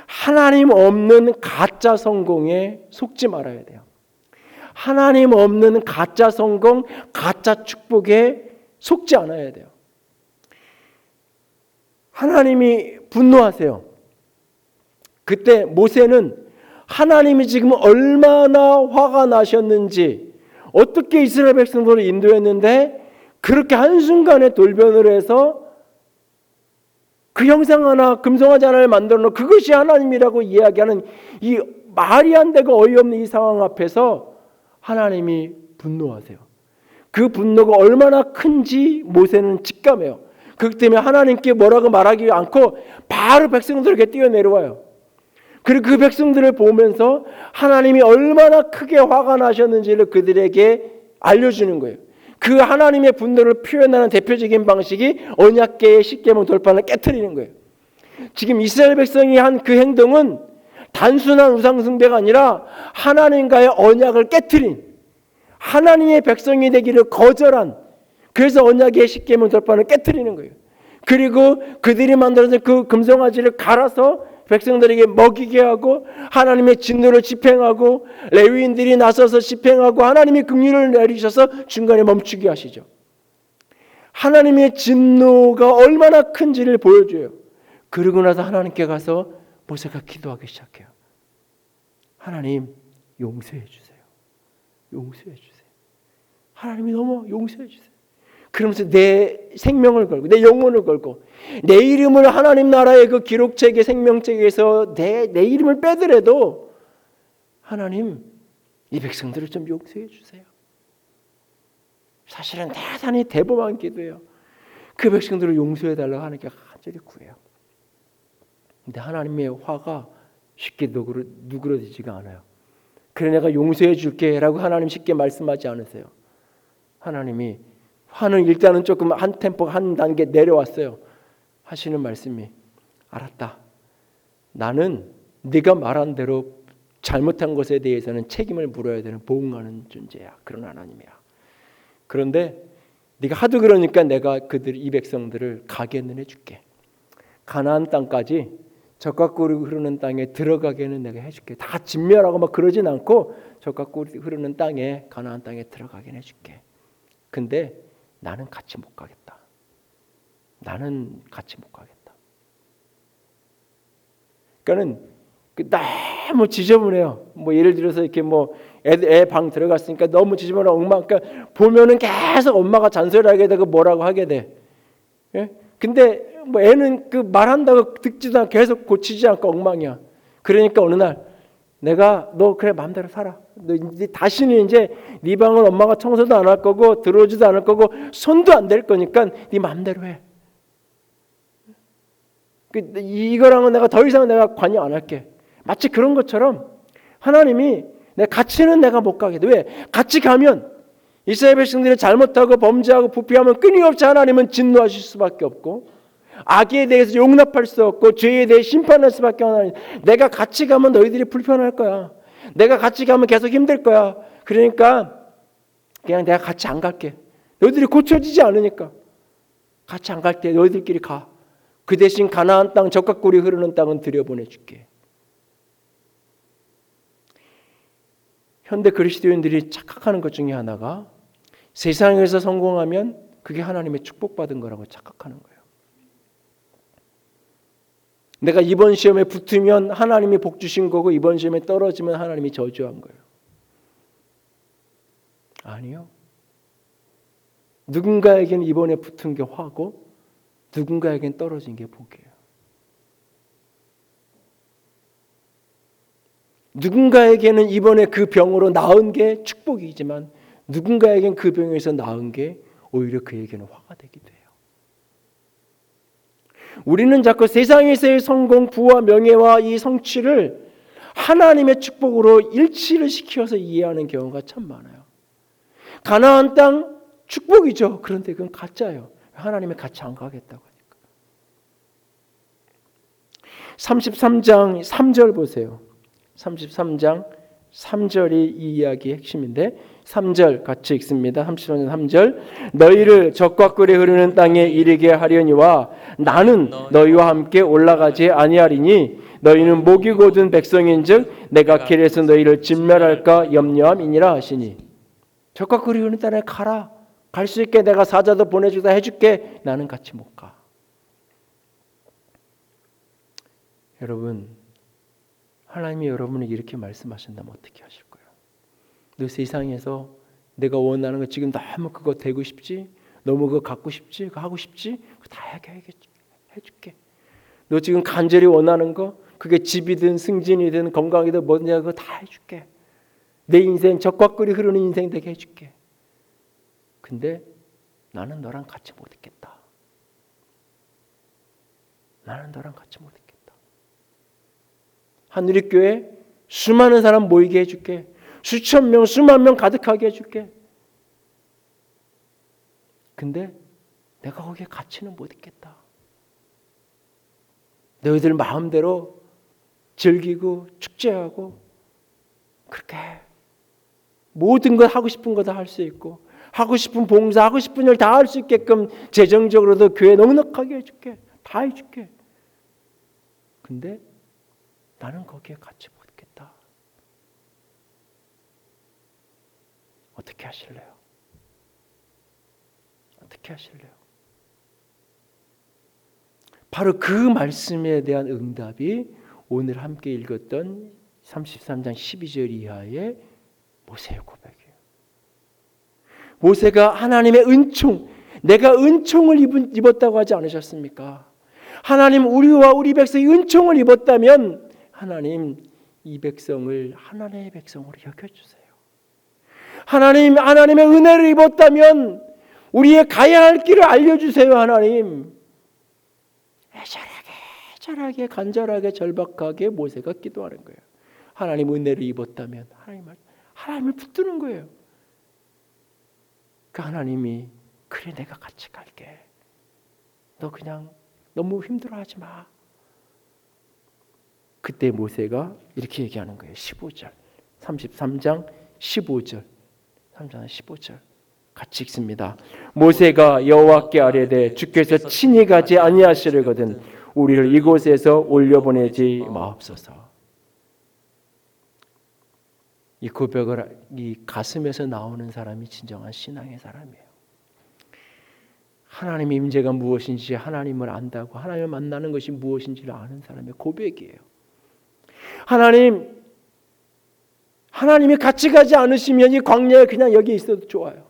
하나님 없는 가짜 성공에 속지 말아야 돼요. 하나님 없는 가짜 성공, 가짜 축복에 속지 않아야 돼요. 하나님이 분노하세요. 그때 모세는 하나님이 지금 얼마나 화가 나셨는지 어떻게 이스라엘 백성들을 인도했는데 그렇게 한순간에 돌변을 해서 그 형상 하나 금송아지 하나를 만들어 놓고 그것이 하나님이라고 이야기하는 이 말이 안 되고 어이없는 이 상황 앞에서 하나님이 분노하세요. 그 분노가 얼마나 큰지 모세는 직감해요. 그렇기 때문에 하나님께 뭐라고 말하기 않고 바로 백성들에게 뛰어내려와요. 그리고 그 백성들을 보면서 하나님이 얼마나 크게 화가 나셨는지를 그들에게 알려주는 거예요. 그 하나님의 분노를 표현하는 대표적인 방식이 언약궤의 십계명 돌판을 깨트리는 거예요. 지금 이스라엘 백성이 한 그 행동은 단순한 우상숭배가 아니라 하나님과의 언약을 깨트린 하나님의 백성이 되기를 거절한 그래서 언약궤의 십계명 돌판을 깨트리는 거예요. 그리고 그들이 만들어진 그 금송아지를 갈아서 백성들에게 먹이게 하고 하나님의 진노를 집행하고 레위인들이 나서서 집행하고 하나님이 긍휼을 내리셔서 중간에 멈추게 하시죠. 하나님의 진노가 얼마나 큰지를 보여줘요. 그러고 나서 하나님께 가서 모세가 기도하기 시작해요. 하나님 용서해 주세요. 용서해 주세요. 하나님이 너무 용서해 주세요. 그러면서 내 생명을 걸고 내 영혼을 걸고 내 이름을 하나님 나라의 그 기록책의 생명책에서 내 이름을 빼더라도 하나님 이 백성들을 좀 용서해 주세요. 사실은 대단히 대범한 기도예요. 그 백성들을 용서해 달라고 하나님께 간절히 구해요. 근데 하나님의 화가 쉽게 누그러지지가 않아요. 그래 내가 용서해 줄게 라고 하나님 쉽게 말씀하지 않으세요. 하나님이 화는 일단은 조금 한 템포 한 단계 내려왔어요. 하시는 말씀이 알았다. 나는 네가 말한 대로 잘못한 것에 대해서는 책임을 물어야 되는 보응하는 존재야. 그런 하나님이야. 그런데 네가 하도 그러니까 내가 이 백성들을 가게는 해줄게. 가나안 땅까지 젖과 꿀이 흐르는 땅에 들어가게는 내가 해줄게. 다 진멸하고 막 그러진 않고 젖과 꿀이 흐르는 땅에 가나안 땅에 들어가게 해줄게. 근데 나는 같이 못 가겠다. 나는 같이 못 가겠다. 그러니까는 너무 지저분해요. 뭐 예를 들어서 이렇게 뭐 애 방 들어갔으니까 너무 지저분한 엉망. 그러니까 보면은 계속 엄마가 잔소리하게 되고 뭐라고 하게 돼. 예? 근데 뭐 애는 그 말한다고 듣지도 않고 계속 고치지 않고 엉망이야. 그러니까 어느 날 내가 너 그래 마음대로 살아. 너 이제 다시는 이제 네 방은 엄마가 청소도 안 할 거고 들어오지도 않을 거고 손도 안 댈 거니까 네 마음대로 해. 이거랑은 내가 더 이상 내가 관여 안 할게. 마치 그런 것처럼 하나님이 같이는 내가 못 가게 돼. 왜? 같이 가면 이스라엘 백성들이 잘못하고 범죄하고 부패하면 끊임없이 하나님은 진노하실 수밖에 없고 악에 대해서 용납할 수 없고 죄에 대해 심판할 수밖에 없는 내가 같이 가면 너희들이 불편할 거야. 내가 같이 가면 계속 힘들 거야. 그러니까 그냥 내가 같이 안 갈게. 너희들이 고쳐지지 않으니까 같이 안 갈게. 너희들끼리 가. 그 대신 가나안 땅 젖과 꿀이 흐르는 땅은 들여보내줄게. 현대 그리스도인들이 착각하는 것 중에 하나가 세상에서 성공하면 그게 하나님의 축복받은 거라고 착각하는 거예요. 내가 이번 시험에 붙으면 하나님이 복 주신 거고 이번 시험에 떨어지면 하나님이 저주한 거예요. 아니요. 누군가에게는 이번에 붙은 게 화고 누군가에게는 떨어진 게 복이에요. 누군가에게는 이번에 그 병으로 나은 게 축복이지만 누군가에게는 그 병에서 나은 게 오히려 그에게는 화가 되기도 해요. 우리는 자꾸 세상에서의 성공, 부와 명예와 이 성취를 하나님의 축복으로 일치를 시켜서 이해하는 경우가 참 많아요. 가나안 땅 축복이죠. 그런데 그건 가짜예요. 하나님의 같이 안 가겠다고 하니까. 33장 3절 보세요. 33장 3절이 이 이야기의 핵심인데 3절 같이 읽습니다. 33장 3절 너희를 젖과 꿀이 흐르는 땅에 이르게 하려니와 나는 너희와 함께 올라가지 아니하리니 너희는 목이 곧은 백성인즉 내가 길에서 너희를 진멸할까 염려함이니라 하시니 젖과 꿀이 흐르는 땅에 가라. 갈 수 있게 내가 사자도 보내주다 해줄게. 나는 같이 못 가. 여러분 하나님이 여러분에게 이렇게 말씀하신다면 어떻게 하실 거예요? 너 세상에서 내가 원하는 거 지금 너무 그거 되고 싶지? 너무 그거 갖고 싶지? 그거 하고 싶지? 그거 다 해줄게. 너 지금 간절히 원하는 거 그게 집이든 승진이든 건강이든 뭐냐 그거 다 해줄게. 내 인생 젖과 꿀이 흐르는 인생 되게 해줄게. 근데 나는 너랑 같이 못 있겠다. 나는 너랑 같이 못 있겠다. 한누리교회 수많은 사람 모이게 해줄게. 수천 명, 수만 명 가득하게 해줄게. 근데 내가 거기에 같이는 못 있겠다. 너희들 마음대로 즐기고 축제하고 그렇게 모든 것 하고 싶은 거 다 할 수 있고 하고 싶은 봉사, 하고 싶은 일 다 할 수 있게끔 재정적으로도 교회 넉넉하게 해줄게. 다 해줄게. 근데 나는 거기에 같이 못 있겠다. 어떻게 하실래요? 어떻게 하실래요? 바로 그 말씀에 대한 응답이 오늘 함께 읽었던 33장 12절 이하의 모세의 고백이에요. 모세가 하나님의 은총, 내가 은총을 입었다고 하지 않으셨습니까? 하나님, 우리와 우리 백성이 은총을 입었다면 하나님, 이 백성을 하나님의 백성으로 여겨주세요. 하나님, 하나님의 은혜를 입었다면 우리의 가야 할 길을 알려주세요. 하나님. 애절하게 간절하게 절박하게 모세가 기도하는 거예요. 하나님 은혜를 입었다면 하나님을 붙드는 거예요. 그 하나님이 그래 내가 같이 갈게. 너 그냥 너무 힘들어하지 마. 그때 모세가 이렇게 얘기하는 거예요. 15절 33장 15절 3장 15절 같이 읽습니다. 모세가 여호와께 아뢰되 주께서 친히 가지 아니하시려거든 우리를 이곳에서 올려보내지 마옵소서. 이 고백을 이 가슴에서 나오는 사람이 진정한 신앙의 사람이에요. 하나님의 임재가 무엇인지 하나님을 안다고 하나님을 만나는 것이 무엇인지를 아는 사람의 고백이에요. 하나님이 같이 가지 않으시면 이 광야에 그냥 여기 있어도 좋아요.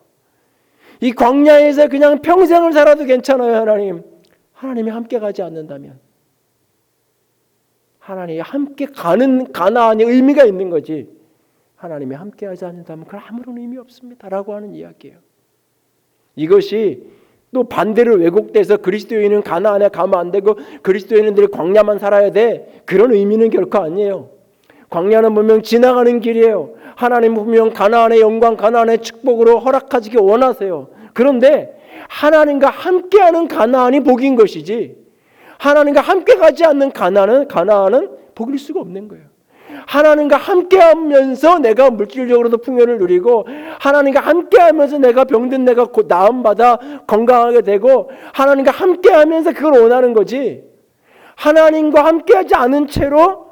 이 광야에서 그냥 평생을 살아도 괜찮아요. 하나님이 함께 가지 않는다면 하나님이 함께 가는 가나안이 의미가 있는 거지 하나님이 함께 하지 않는다면 그건 아무런 의미 없습니다 라고 하는 이야기예요. 이것이 또 반대로 왜곡돼서 그리스도인은 가나안에 가면 안 되고 그리스도인들이 광야만 살아야 돼, 그런 의미는 결코 아니에요. 광야는 분명 지나가는 길이에요. 하나님 분명 가나안의 영광, 가나안의 축복으로 허락하시기 원하세요. 그런데 하나님과 함께하는 가나안이 복인 것이지 하나님과 함께 가지 않는 가나안은 복일 수가 없는 거예요. 하나님과 함께하면서 내가 물질적으로도 풍요를 누리고 하나님과 함께하면서 내가 병든 내가 곧 나음받아 건강하게 되고 하나님과 함께하면서 그걸 원하는 거지, 하나님과 함께하지 않은 채로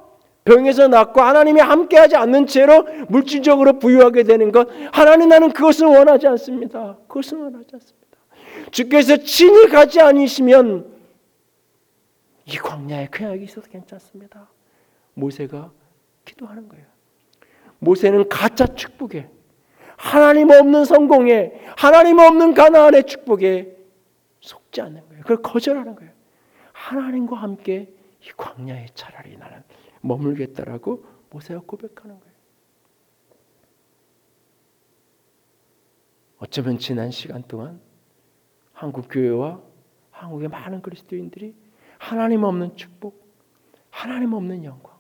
병에서 낫고 하나님이 함께하지 않는 채로 물질적으로 부유하게 되는 것, 하나님 나는 그것은 원하지 않습니다. 그것은 원하지 않습니다. 주께서 친히 가지 않으시면 이 광야에 그냥 여기 있어도 괜찮습니다. 모세가 기도하는 거예요. 모세는 가짜 축복에, 하나님 없는 성공에, 하나님 없는 가나안의 축복에 속지 않는 거예요. 그걸 거절하는 거예요. 하나님과 함께 이 광야에 차라리 나는 머물겠다라고 모세가 고백하는 거예요. 어쩌면 지난 시간 동안 한국 교회와 한국의 많은 그리스도인들이 하나님 없는 축복, 하나님 없는 영광,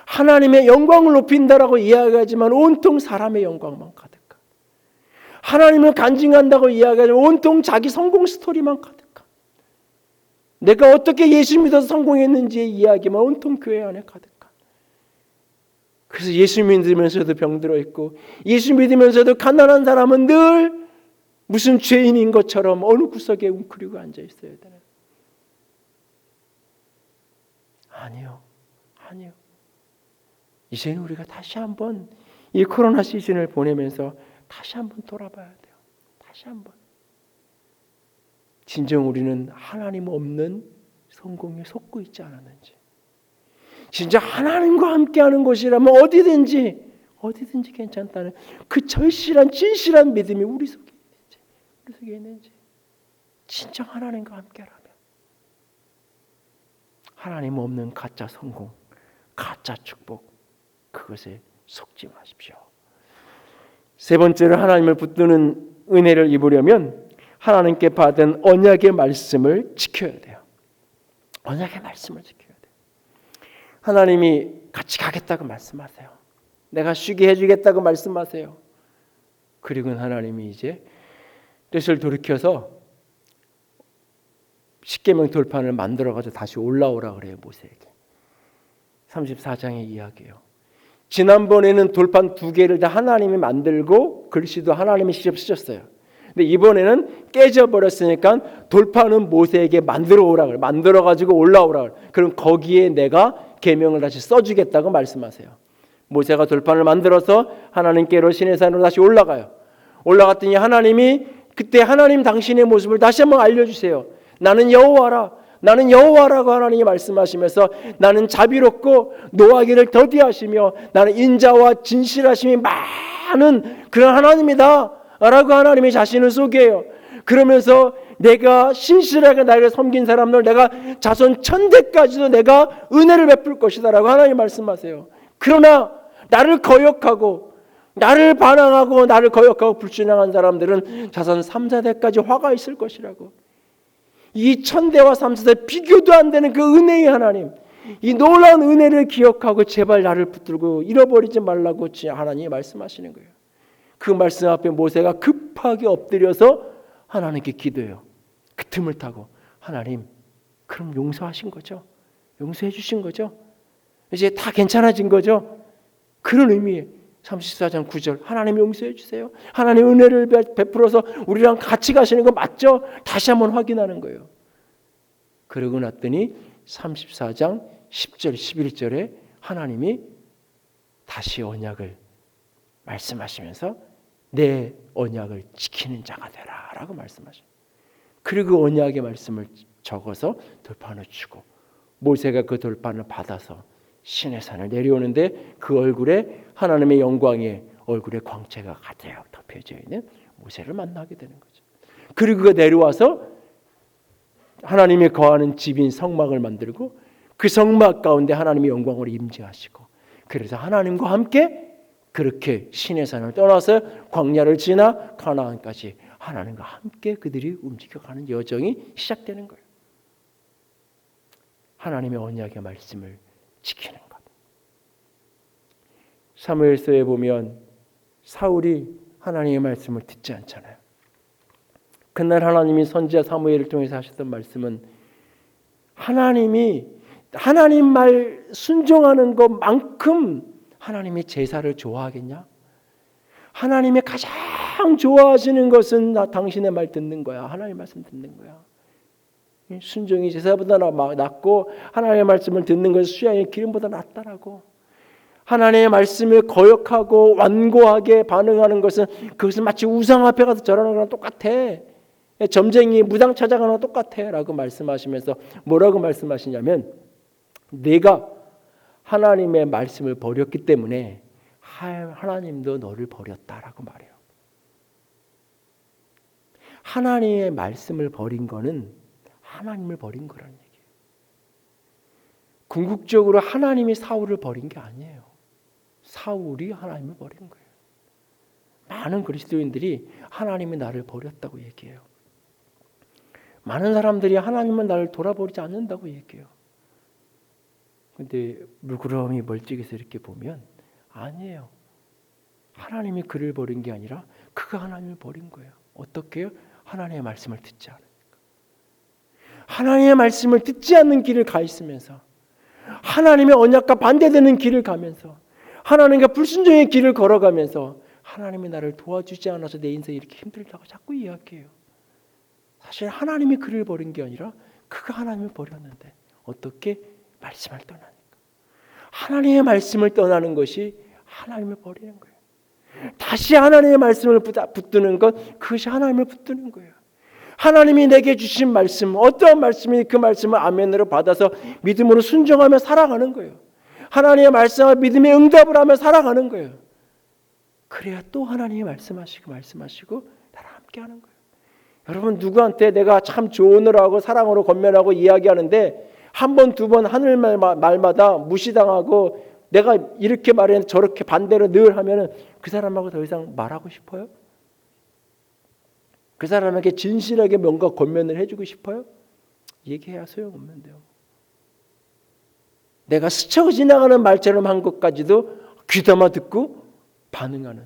하나님의 영광을 높인다라고 이야기하지만 온통 사람의 영광만 가득한, 하나님을 간증한다고 이야기하지만 온통 자기 성공 스토리만 가득한, 내가 어떻게 예수 믿어서 성공했는지의 이야기만 온통 교회 안에 가득한, 그래서 예수 믿으면서도 병들어 있고 예수 믿으면서도 가난한 사람은 늘 무슨 죄인인 것처럼 어느 구석에 웅크리고 앉아 있어야 되는, 아니요. 이제는 우리가 다시 한번 이 코로나 시즌을 보내면서 다시 한번 돌아봐야 돼요. 다시 한번. 진정 우리는 하나님 없는 성공에 속고 있지 않았는지, 진짜 하나님과 함께하는 곳이라면 어디든지 괜찮다는 그 절실한 진실한 믿음이 우리 속에 있는지, 진정 하나님과 함께라면 하나님 없는 가짜 성공, 가짜 축복, 그것에 속지 마십시오. 세 번째로 하나님을 붙드는 은혜를 입으려면 하나님께 받은 언약의 말씀을 지켜야 돼요. 언약의 말씀을 지켜야 돼요. 하나님이 같이 가겠다고 말씀하세요. 내가 쉬게 해주겠다고 말씀하세요. 그리고는 하나님이 이제 뜻을 돌이켜서 십계명 돌판을 만들어가지고 다시 올라오라 그래요. 모세에게. 34장의 이야기예요. 지난번에는 돌판 2개를 다 하나님이 만들고 글씨도 하나님이 직접 쓰셨어요. 근데 이번에는 깨져버렸으니까 돌판은 모세에게 만들어 오라 그래. 만들어가지고 올라오라 그래. 그럼 거기에 내가 계명을 다시 써주겠다고 말씀하세요. 모세가 돌판을 만들어서 하나님께로 시내산으로 다시 올라가요. 올라갔더니 하나님이 그때 하나님 당신의 모습을 다시 한번 알려주세요. 나는 여호와라고 하나님이 말씀하시면서 나는 자비롭고 노하기를 더디하시며 나는 인자와 진실하심이 많은 그런 하나님이다 라고 하나님이 자신을 소개해요. 그러면서 내가 신실하게 나를 섬긴 사람들 내가 자손 천대까지도 내가 은혜를 베풀 것이다 라고 하나님 말씀하세요. 그러나 나를 거역하고 나를 반항하고 나를 거역하고 불신앙한 사람들은 자손 3, 4대까지 화가 있을 것이라고. 이 천대와 3, 4대 비교도 안 되는 그 은혜의 하나님, 이 놀라운 은혜를 기억하고 제발 나를 붙들고 잃어버리지 말라고 하나님이 말씀하시는 거예요. 그 말씀 앞에 모세가 급하게 엎드려서 하나님께 기도해요. 그 틈을 타고 하나님 그럼 용서하신 거죠? 용서해 주신 거죠? 이제 다 괜찮아진 거죠? 그런 의미에 34장 9절 하나님 용서해 주세요. 하나님 은혜를 베풀어서 우리랑 같이 가시는 거 맞죠? 다시 한번 확인하는 거예요. 그러고 났더니 34장 10절 11절에 하나님이 다시 언약을 말씀하시면서 내 언약을 지키는 자가 되라 라고 말씀하셔요. 그리고 그 언약의 말씀을 적어서 돌판을 주고 모세가 그 돌판을 받아서 신의 산을 내려오는데 그 얼굴에 하나님의 영광에 얼굴에 광채가 가득 덮여져 있는 모세를 만나게 되는 거죠. 그리고 그가 내려와서 하나님이 거하는 집인 성막을 만들고 그 성막 가운데 하나님의 영광으로 임재하시고 그래서 하나님과 함께 그렇게 신의 산을 떠나서 광야를 지나 가나안까지 하나님과 함께 그들이 움직여가는 여정이 시작되는 거예요. 하나님의 언약의 말씀을 지키는 것. 사무엘서에 보면 사울이 하나님의 말씀을 듣지 않잖아요. 그날 하나님이 선지자 사무엘을 통해서 하셨던 말씀은 하나님이 하나님 말 순종하는 것만큼 하나님이 제사를 좋아하겠냐? 하나님이 가장 좋아하시는 것은 당신의 말 듣는 거야. 하나님의 말씀 듣는 거야. 순종이 제사보다 낫고 하나님의 말씀을 듣는 것은 수양의 기름보다 낫다라고. 하나님의 말씀을 거역하고 완고하게 반응하는 것은 그것은 마치 우상 앞에 가서 절하는 거랑 똑같아. 점쟁이 무당 찾아가는 거랑 똑같아 라고 말씀하시면서 뭐라고 말씀하시냐면 내가 하나님의 말씀을 버렸기 때문에 하나님도 너를 버렸다라고 말해요. 하나님의 말씀을 버린 거는 하나님을 버린 거라는 얘기예요. 궁극적으로 하나님이 사울을 버린 게 아니에요. 사울이 하나님을 버린 거예요. 많은 그리스도인들이 하나님이 나를 버렸다고 얘기해요. 많은 사람들이 하나님은 나를 돌아버리지 않는다고 얘기해요. 근데 물구러미 멀찍이서 이렇게 보면 아니에요. 하나님이 그를 버린 게 아니라 그가 하나님을 버린 거예요. 어떻게 해요? 하나님의 말씀을 듣지 않으니까. 하나님의 말씀을 듣지 않는 길을 가 있으면서 하나님의 언약과 반대되는 길을 가면서 하나님과 불순종의 길을 걸어가면서 하나님이 나를 도와주지 않아서 내 인생이 이렇게 힘들다고 자꾸 이야기해요. 사실 하나님이 그를 버린 게 아니라 그가 하나님을 버렸는데 어떻게? 말씀을 떠나니까. 하나님의 말씀을 떠나는 것이 하나님을 버리는 거예요. 다시 하나님의 말씀을 붙드는 것, 그것이 하나님을 붙드는 거예요. 하나님이 내게 주신 말씀, 어떠한 말씀이 그 말씀을 아멘으로 받아서 믿음으로 순종하며 살아가는 거예요. 하나님의 말씀과 믿음의 응답을 하며 살아가는 거예요. 그래야 또 하나님이 말씀하시고 나랑 함께하는 거예요. 여러분 누구한테 내가 참 조언을 하고 사랑으로 권면하고 이야기하는데 한 번, 두 번 하늘 말마다 무시당하고 내가 이렇게 말했는데 저렇게 반대로 늘 하면은 그 사람하고 더 이상 말하고 싶어요? 그 사람에게 진실하게 뭔가 권면을 해주고 싶어요? 얘기해야 소용없는데요. 내가 스쳐 지나가는 말처럼 한 것까지도 귀담아 듣고 반응하는.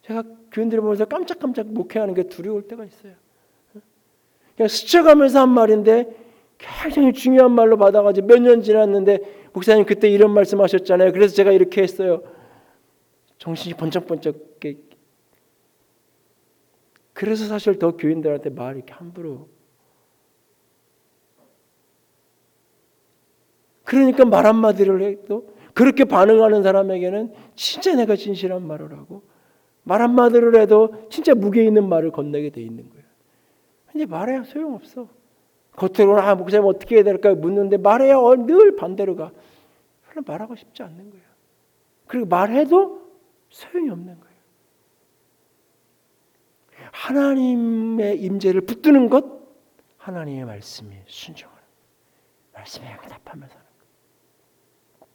제가 교인들을 보면서 깜짝깜짝 목회하는 게 두려울 때가 있어요. 그냥 스쳐가면서 한 말인데 굉장히 중요한 말로 받아가지고 몇 년 지났는데 목사님 그때 이런 말씀하셨잖아요. 그래서 제가 이렇게 했어요. 정신이 번쩍번쩍. 그래서 사실 더 교인들한테 말 이렇게 함부로. 그러니까 말 한마디를 해도 그렇게 반응하는 사람에게는 진짜 내가 진실한 말을 하고 말 한마디를 해도 진짜 무게 있는 말을 건네게 돼 있는 거예요. 근데 말해야 소용없어. 겉으로는 목사님 어떻게 해야 될까요? 묻는데 말해야 늘 반대로 가. 별로 말하고 싶지 않는 거예요. 그리고 말해도 소용이 없는 거예요. 하나님의 임재를 붙드는 것, 하나님의 말씀이 순종하는 말씀에 응답하며 사는 것.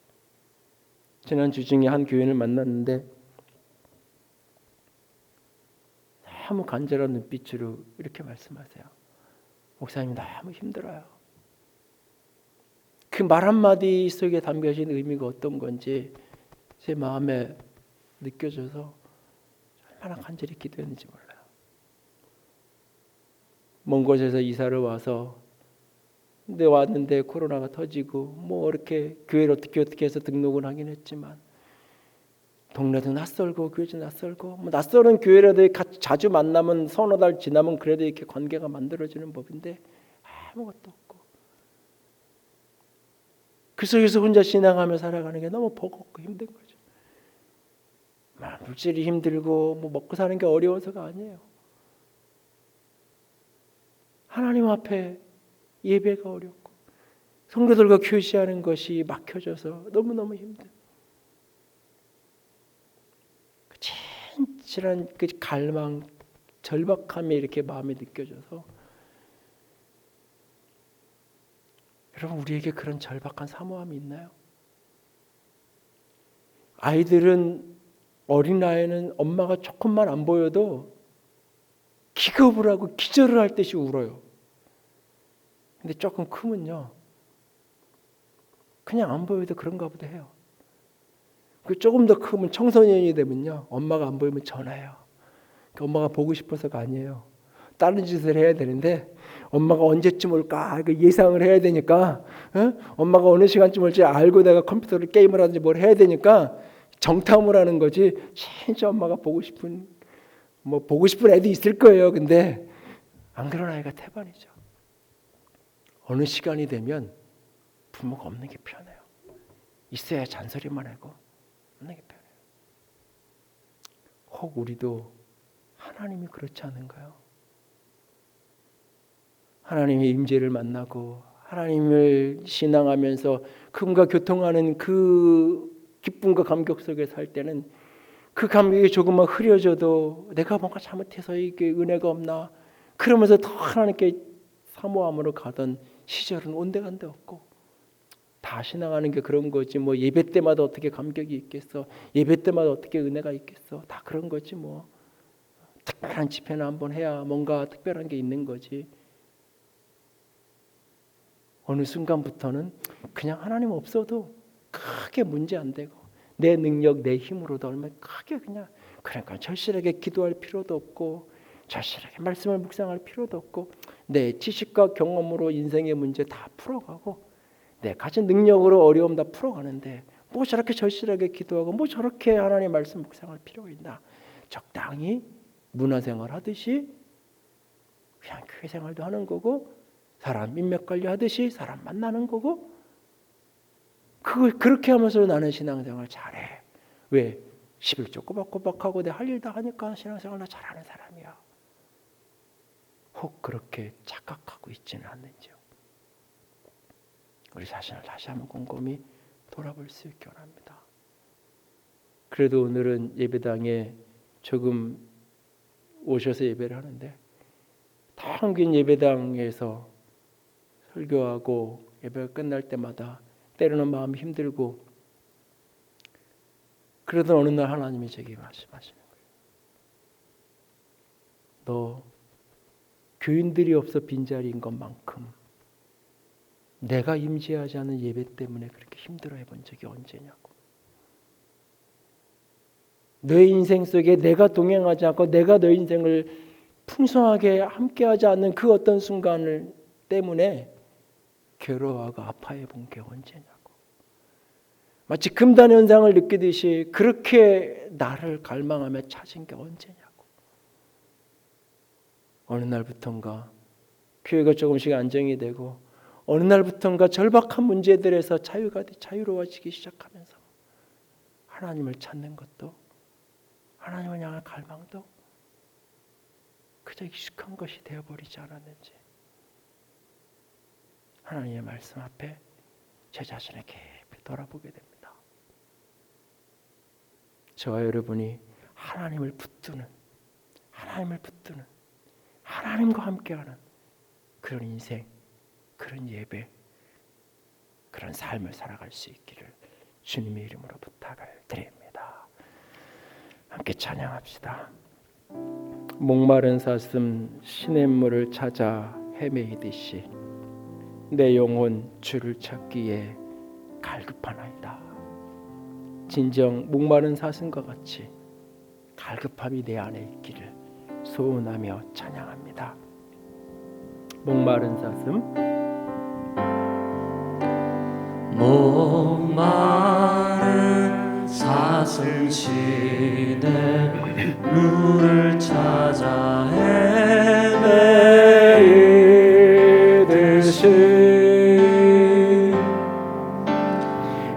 지난 주 중에 한 교인을 만났는데 너무 간절한 눈빛으로 이렇게 말씀하세요. 목사님 너무 힘들어요. 그 말 한마디 속에 담겨진 의미가 어떤 건지 제 마음에 느껴져서 얼마나 간절히 기도했는지 몰라요. 먼 곳에서 이사를 와서 근데 왔는데 코로나가 터지고 뭐 이렇게 교회를 어떻게 해서 등록을 하긴 했지만 동네도 낯설고 교회도 낯설고 뭐 낯설은 교회라도 자주 만나면 서너 달 지나면 그래도 이렇게 관계가 만들어지는 법인데 아무것도 없고 그 속에서 혼자 신앙하며 살아가는 게 너무 버겁고 힘든 거죠. 물질이 힘들고 뭐 먹고 사는 게 어려워서가 아니에요. 하나님 앞에 예배가 어렵고 성도들과 교제하는 것이 막혀져서 너무너무 힘든 진실한 그 갈망, 절박함이 이렇게 마음에 느껴져서 여러분 우리에게 그런 절박한 사모함이 있나요? 아이들은 어린아이는 엄마가 조금만 안 보여도 기겁을 하고 기절을 할 듯이 울어요. 근데 조금 크면요 그냥 안 보여도 그런가 보다 해요. 그 조금 더 크면 청소년이 되면요 엄마가 안 보이면 전화해요. 그 엄마가 보고 싶어서가 아니에요. 다른 짓을 해야 되는데 엄마가 언제쯤 올까 예상을 해야 되니까 엄마가 어느 시간쯤 올지 알고 내가 컴퓨터를 게임을 하든지 뭘 해야 되니까 정탐을 하는 거지. 진짜 엄마가 보고 싶은 애도 있을 거예요. 근데 안 그런 아이가 태반이죠. 어느 시간이 되면 부모가 없는 게 편해요. 있어야 잔소리만 하고 없는 게 편해요. 혹 우리도 하나님이 그렇지 않은가요? 하나님의 임재를 만나고 하나님을 신앙하면서 그분과 교통하는 그 기쁨과 감격 속에 살 때는 그 감격이 조금만 흐려져도 내가 뭔가 잘못해서 이게 은혜가 없나 그러면서 더 하나님께 사모함으로 가던 시절은 온데간데 없고 다 신앙하는 게 그런 거지 뭐 예배 때마다 어떻게 감격이 있겠어 예배 때마다 어떻게 은혜가 있겠어 다 그런 거지 뭐 특별한 집회나 한번 해야 뭔가 특별한 게 있는 거지 어느 순간부터는 그냥 하나님 없어도 크게 문제 안 되고 내 능력 내 힘으로도 얼마나 크게 그러니까 절실하게 기도할 필요도 없고 절실하게 말씀을 묵상할 필요도 없고 내 지식과 경험으로 인생의 문제 다 풀어가고 내 가진 능력으로 어려움 다 풀어가는데 뭐 저렇게 절실하게 기도하고 뭐 저렇게 하나님 말씀 묵상할 필요가 있나 적당히 문화생활 하듯이 그냥 교회 생활도 하는 거고 사람 인맥관리 하듯이 사람 만나는 거고 그렇게 하면서 나는 신앙생활 잘해. 왜? 11조 꼬박꼬박하고 내 할 일 다 하니까 신앙생활 나 잘하는 사람이야. 혹 그렇게 착각하고 있지는 않는지요. 우리 자신을 다시 한번 곰곰이 돌아볼 수 있기 원합니다. 그래도 오늘은 예배당에 조금 오셔서 예배를 하는데 텅 빈 예배당에서 설교하고 예배가 끝날 때마다 때로는 마음이 힘들고 그러던 어느 날 하나님이 제게 말씀하시는 거예요. 너 교인들이 없어 빈자리인 것만큼 내가 임재하지 않은 예배 때문에 그렇게 힘들어해 본 적이 언제냐고. 너의 인생 속에 내가 동행하지 않고 내가 너의 인생을 풍성하게 함께하지 않는 그 어떤 순간을 때문에 괴로워하고 아파해 본 게 언제냐고. 마치 금단 현상을 느끼듯이 그렇게 나를 갈망하며 찾은 게 언제냐고. 어느 날부턴가 교회가 조금씩 안정이 되고 어느 날부턴가 절박한 문제들에서 자유로워지기 시작하면서 하나님을 찾는 것도 하나님을 향한 갈망도 그저 익숙한 것이 되어버리지 않았는지 하나님의 말씀 앞에 제 자신을 깊이 돌아보게 됩니다. 저와 여러분이 하나님을 붙드는 하나님과 함께하는 그런 인생, 그런 예배, 그런 삶을 살아갈 수 있기를 주님의 이름으로 부탁을 드립니다. 함께 찬양합시다. 목마른 사슴 시냇물을 찾아 헤매이듯이 내 영혼 주를 찾기에 갈급하나이다. 진정 목마른 사슴과 같이 갈급함이 내 안에 있기를 소원하며 찬양합니다. 목마른 사슴. 목마른 사슴 시냇물을 찾아 헤매이듯이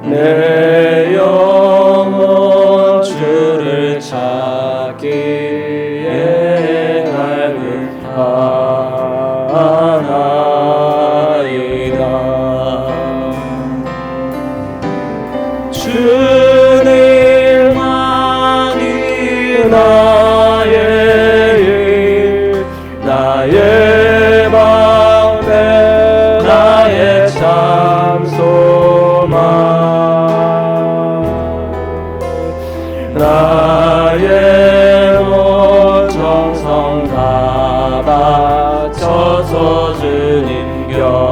내 영혼 주를 찾기에 갈급하나이다. 주님만이 나의 방패, 나의 참 소망, 나의 온 정성 다 바쳐서 주님 경배합니다.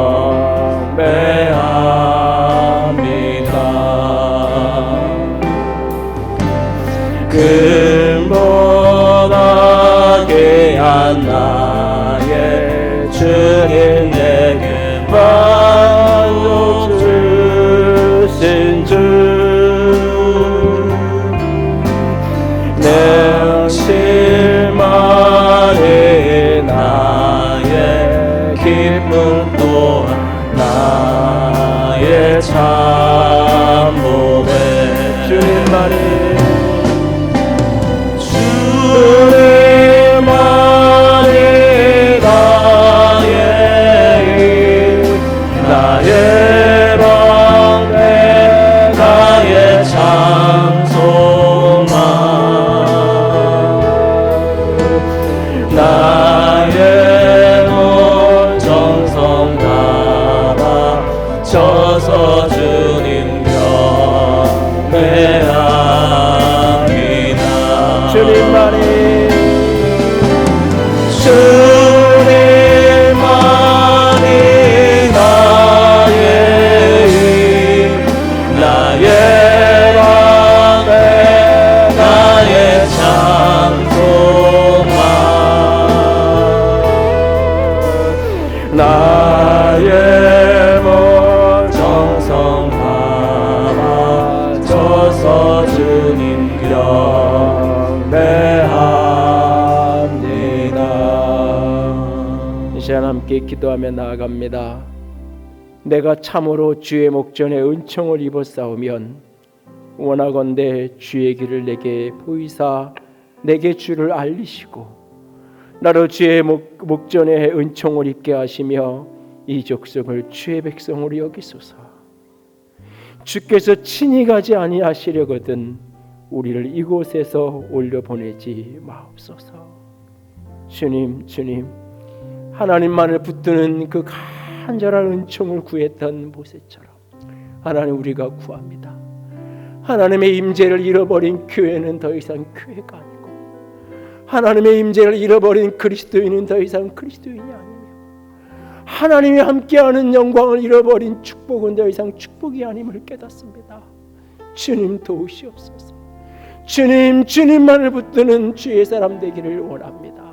근본하게 귀한 나의 주님, 내게 만족 주신 주, 내 실만이 나의 기쁨 또한 나의 참 보배. 주님만이 나의 방패, 나의 참 소망, 나의 온 정성 다 바쳐서 주님 경배합니다. 주님만이 나의 방패, 나의 참 소망, 나의 온 정성 다 바쳐서 주님 경배합니다. 이 시간 함께 기도하며 나아갑니다. 내가 참으로 주의 목전에 은총을 입어 싸우면 원하건대 주의 길을 내게 보이사 내게 주를 알리시고 나로 주의 목전에 은총을 입게 하시며 이 족속을 주의 백성으로 여기소서. 주께서 친히 가지 아니하시려거든 우리를 이곳에서 올려보내지 마옵소서. 주님, 하나님만을 붙드는 그 간절한 은총을 구했던 모세처럼 하나님, 우리가 구합니다. 하나님의 임재를 잃어버린 교회는 더 이상 교회가 아니고, 하나님의 임재를 잃어버린 그리스도인은 더 이상 그리스도인이 아니며, 하나님이 함께하는 영광을 잃어버린 축복은 더 이상 축복이 아님을 깨닫습니다. 주님 도우시옵소서. 주님만을 붙드는 주의 사람 되기를 원합니다.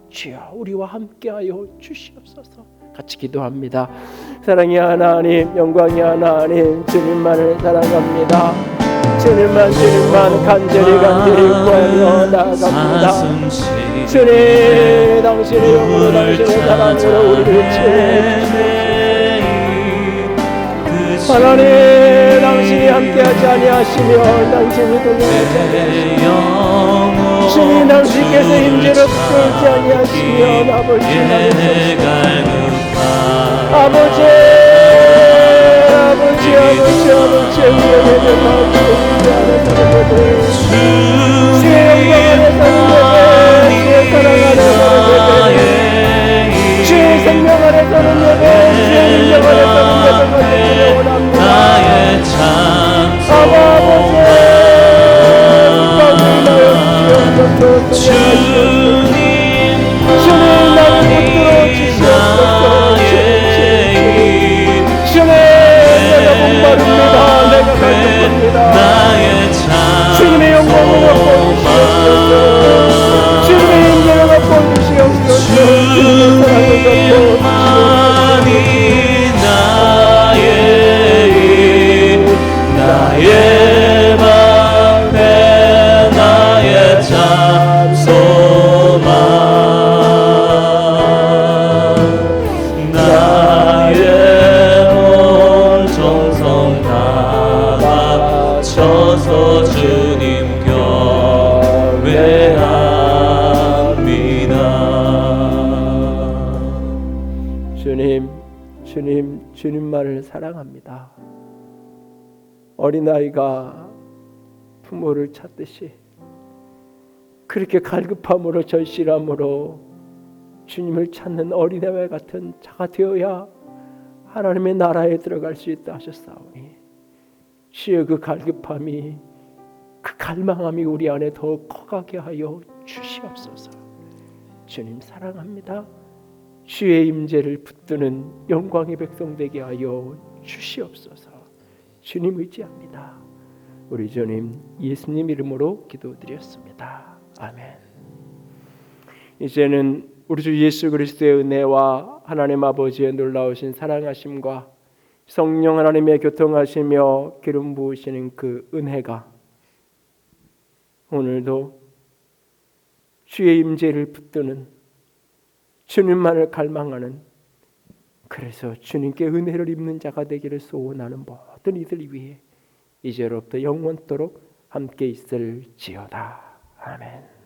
주여, 우리와 함께하여 주시옵소서. 같이 기도합니다. 사랑의 하나님, 영광의 하나님, 주님만을 사랑합니다. 주님만 간절히 구하며 나아갑니다. 주님, 당신의 영으로, 당신의 사랑으로 우리를 채워주시옵소서. 하나님, 당신이 함께하지 아니하시며 당신이 동행하지 아니하시며 주님, 당신께서 임재를 풀지 아니하시며 아버지 위험에 주의 영광 안에서 주의 사랑 안에서 주님만을 사랑합니다. 어린아이가 부모를 찾듯이 그렇게 갈급함으로 절실함으로 주님을 찾는 어린아이 같은 자가 되어야 하나님의 나라에 들어갈 수 있다 하셨사오니 주의 그 갈급함이 그 갈망함이 우리 안에 더욱 커가게 하여 주시옵소서. 주님 사랑합니다. 주의 임재를 붙드는 영광의 백성 되게 하여 주시옵소서. 주님 의지합니다. 우리 주님 예수님 이름으로 기도드렸습니다. 아멘. 이제는 우리 주 예수 그리스도의 은혜와 하나님 아버지의 놀라우신 사랑하심과 성령 하나님의 교통하시며 기름 부으시는 그 은혜가 오늘도 주의 임재를 붙드는 주님만을 갈망하는, 그래서 주님께 은혜를 입는 자가 되기를 소원하는 모든 이들 위해 이제로부터 영원토록 함께 있을지어다. 아멘.